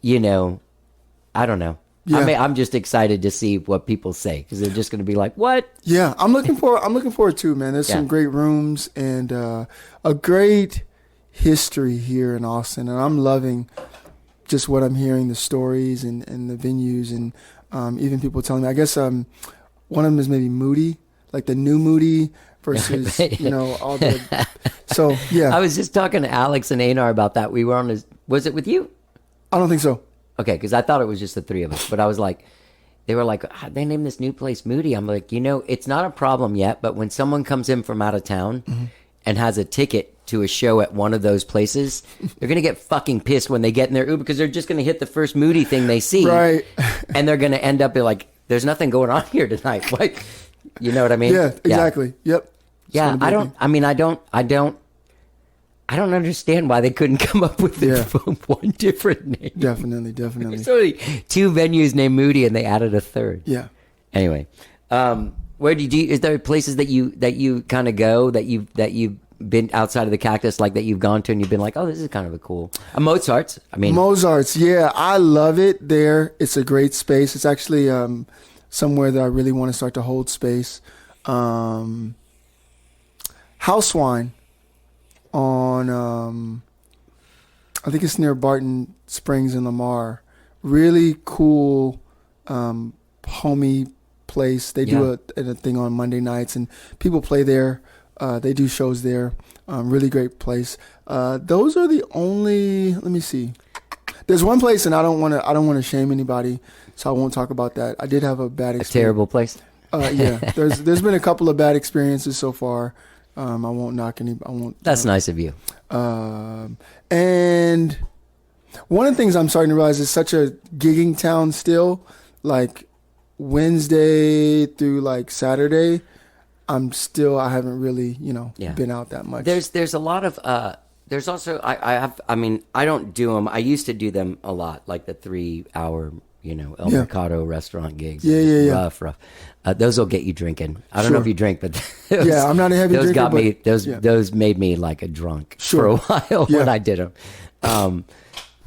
I don't know. Yeah. I'm just excited to see what people say because they're just going to be like, "What?" yeah, I'm looking forward to it, man. There's Yeah. some great rooms and a great history here in Austin, and I'm loving just what I'm hearing, the stories and the venues, and even people telling me. I guess one of them is maybe Moody, like the new Moody versus all the. So yeah, I was just talking to Alex and Anar about that. We were on his. Was it with you? I don't think so. Okay, because I thought it was just the three of us, but I was like, they were like, they named this new place Moody. I'm like, it's not a problem yet, but when someone comes in from out of town and has a ticket to a show at one of those places, they're gonna get fucking pissed when they get in their Uber because they're just gonna hit the first Moody thing they see, Right. and they're gonna end up like, there's nothing going on here tonight. Like, you know what I mean? Yeah, exactly. Yep. It's Yeah, gonna be I a don't. thing. I mean, I don't understand why they couldn't come up with Yeah. one different name. Definitely. There's only two venues named Moody, and they added a third. Yeah. Anyway, where did you? Is there places that you kind of go that you've been outside of the Cactus, like that you've gone to, and you've been like, oh, this is kind of a cool. Mozart's. I mean, Mozart's, yeah, I love it there. It's a great space. It's actually somewhere that I really want to start to hold space. House Wine on, I think it's near Barton Springs in Lamar. Really cool, homey place. They do a thing on Monday nights, and people play there. They do shows there. Really great place. Those are the only. Let me see. There's one place, and I don't want to shame anybody, so I won't talk about that. I did have a bad experience. terrible place. Yeah, there's been a couple of bad experiences so far. I won't knock any. I won't. That's nice of you. And one of the things I'm starting to realize is such a gigging town still. Like Wednesday through like Saturday, I haven't really been out that much. There's a lot of there's also I don't do them. I used to do them a lot, like the 3 hour El Mercado restaurant gigs. Yeah. Rough. Those will get you drinking. I don't know Sure. if you drink, but Yeah, I'm not a heavy those drinker, got me. but- Those made me like a drunk Sure. for a while Yeah. when I did them.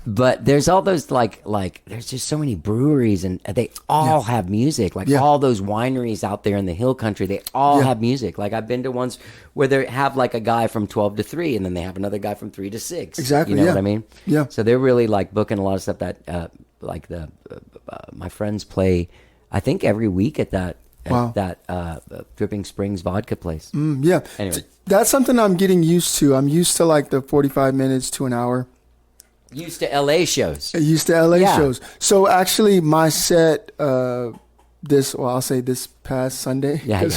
But there's all those like there's just so many breweries, and they all have music. Like all those wineries out there in the hill country, they all have music. Like I've been to ones where they have like a guy from 12 to 3, and then they have another guy from 3 to 6. Exactly, You know yeah. what I mean? Yeah. So they're really like booking a lot of stuff that like my friends play. I think every week at that. Wow. At that Dripping Springs vodka place. Yeah. Anyway. That's something I'm getting used to. I'm used to like the 45 minutes to an hour. Used to LA shows. Used to LA Yeah. shows. So actually my set I'll say this past Sunday Yeah.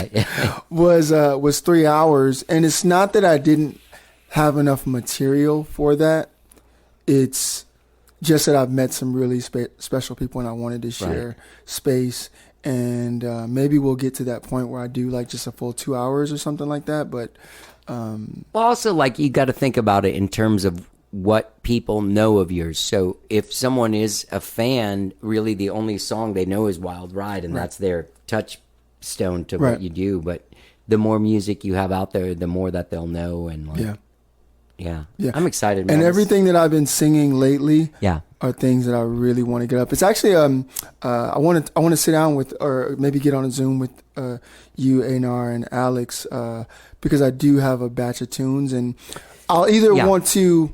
was 3 hours, and it's not that I didn't have enough material for that. It's just that I've met some really special people, and I wanted to share space. And maybe we'll get to that point where I do like just a full 2 hours or something like that. But Well, also, like, you got to think about it in terms of what people know of yours. So if someone is a fan, really the only song they know is Wild Ride, and that's their touchstone to what Right. you do. But the more music you have out there, the more that they'll know. And like, yeah. I'm excited, man. And everything that I've been singing lately are things that I really want to get up. It's actually I want to sit down with, or maybe get on a Zoom with you, Anar, and Alex, because I do have a batch of tunes, and I'll either want to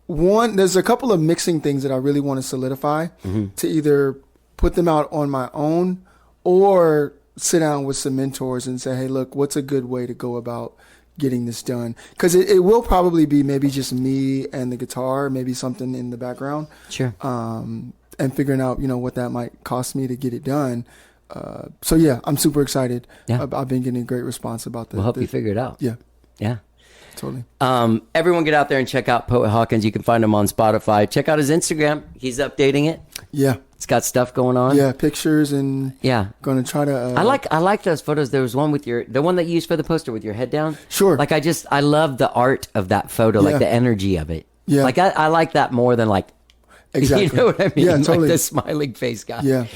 there's a couple of mixing things that I really want to solidify to either put them out on my own or sit down with some mentors and say, hey, look, what's a good way to go about getting this done? Because it will probably be maybe just me and the guitar, maybe something in the background. Sure. And figuring out, what that might cost me to get it done. So yeah, I'm super excited. Yeah. I've been getting a great response about that. We'll help you figure it out. Yeah. Yeah. Totally. Everyone get out there and check out Poet Hawkins. You can find him on Spotify. Check out his Instagram. He's updating it. Yeah. It's got stuff going on. Yeah, pictures and going to try to. I like those photos. There was one with the one that you used for the poster with your head down. Sure. Like I love the art of that photo, like the energy of it. Yeah. Like I like that more than like. Exactly. You know what I mean? Yeah, totally. Like the smiling face guy. Yeah.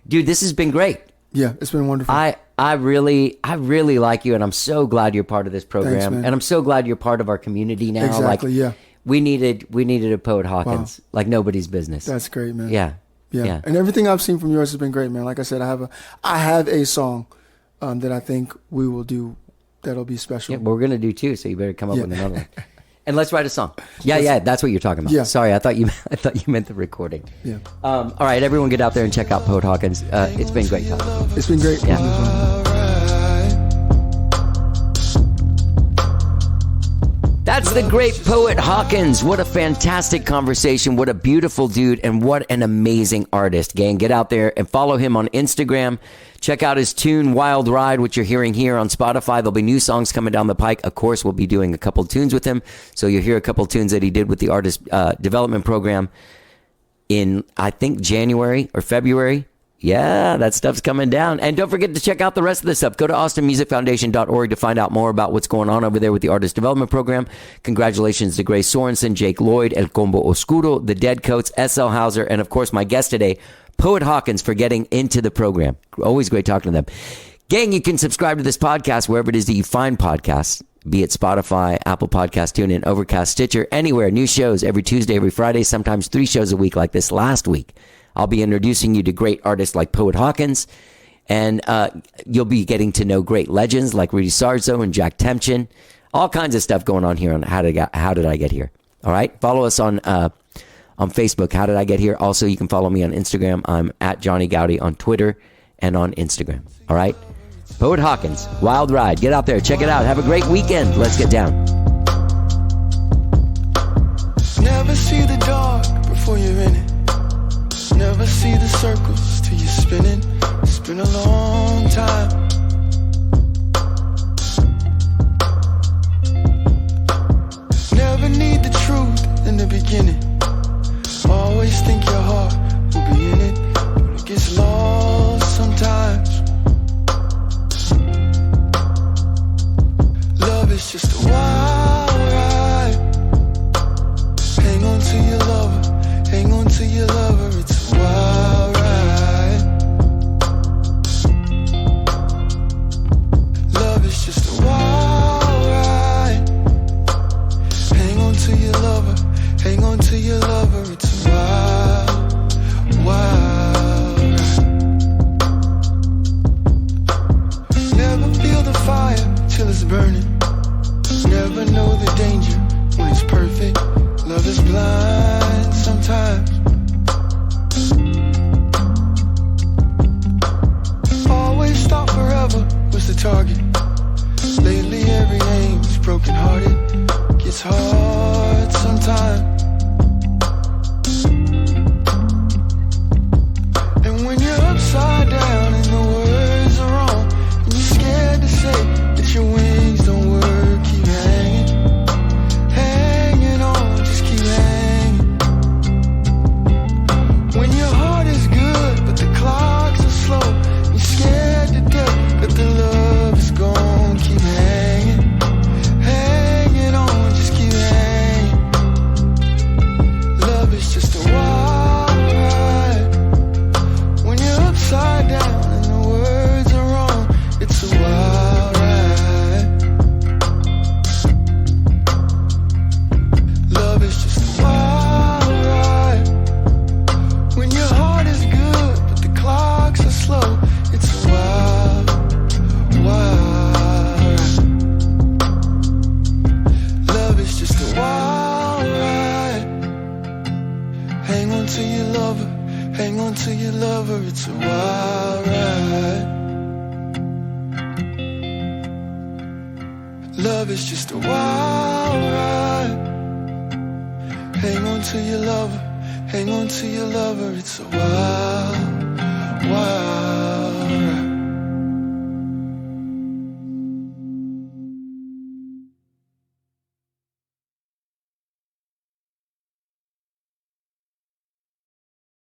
Dude, this has been great. Yeah, it's been wonderful. I really like you, and I'm so glad you're part of this program. Thanks, man. And I'm so glad you're part of our community now. Exactly. Like, yeah. We needed a Poet Hawkins, like nobody's business. That's great, man. Yeah. And everything I've seen from yours has been great, man. Like I said, I have a song that I think we will do that'll be special. Yeah, we're gonna do two, so you better come up with another one. And let's write a song. Yeah, that's what you're talking about. Yeah. Sorry, I thought you meant the recording. Yeah. All right, everyone, get out there and check out Poet Hawkins. It's been great talking. It's been great. Yeah. That's the great Poet Hawkins. What a fantastic conversation. What a beautiful dude, and what an amazing artist. Gang, get out there and follow him on Instagram. Check out his tune, Wild Ride, which you're hearing here on Spotify. There'll be new songs coming down the pike. Of course, we'll be doing a couple tunes with him. So you'll hear a couple tunes that he did with the Artist Development Program in, I think, January or February. Yeah, that stuff's coming down. And don't forget to check out the rest of this stuff. Go to austinmusicfoundation.org to find out more about what's going on over there with the Artist Development Program. Congratulations to Grace Sorensen, Jake Lloyd, El Combo Oscuro, The Dead Coats, S.L. Hauser, and of course my guest today, Poet Hawkins, for getting into the program. Always great talking to them. Gang, you can subscribe to this podcast wherever it is that you find podcasts, be it Spotify, Apple Podcasts, TuneIn, Overcast, Stitcher, anywhere. New shows every Tuesday, every Friday, sometimes 3 shows a week like this last week. I'll be introducing you to great artists like Poet Hawkins, and you'll be getting to know great legends like Rudy Sarzo and Jack Temchin. All kinds of stuff going on here on How Did I Get Here. All right? Follow us on Facebook, How Did I Get Here? Also, you can follow me on Instagram. I'm at Johnny Gowdy on Twitter and on Instagram. All right? Poet Hawkins, Wild Ride. Get out there. Check it out. Have a great weekend. Let's get down. Never see the dark before you're in it. Never see the circles till you're spinning. It's been a long time. Never need the truth in the beginning. Always think your heart will be in it, but it gets lost sometimes. Love is just a wild ride. Hang on to your lover, hang on to your lover. It's a wild ride. Love is just a wild ride. Hang on to your lover, hang on to your lover. It's a wild, wild ride. Never feel the fire till it's burning. Never know the danger when it's perfect. Love is blind sometimes. Always thought forever was the target. Lately every aim is broken hearted. Gets hard sometimes. And when you're upside down and the words are wrong, and you're scared to say that your wings don't work, keep hanging, hanging on, just keep hanging. When your heart is good, but the clocks are slow, you're scared to death, but the love is gone, keep hanging, hanging on, just keep hanging. Hang on to your lover, it's a wild ride. Love is just a wild ride. Hang on to your lover, hang on to your lover, it's a wild, wild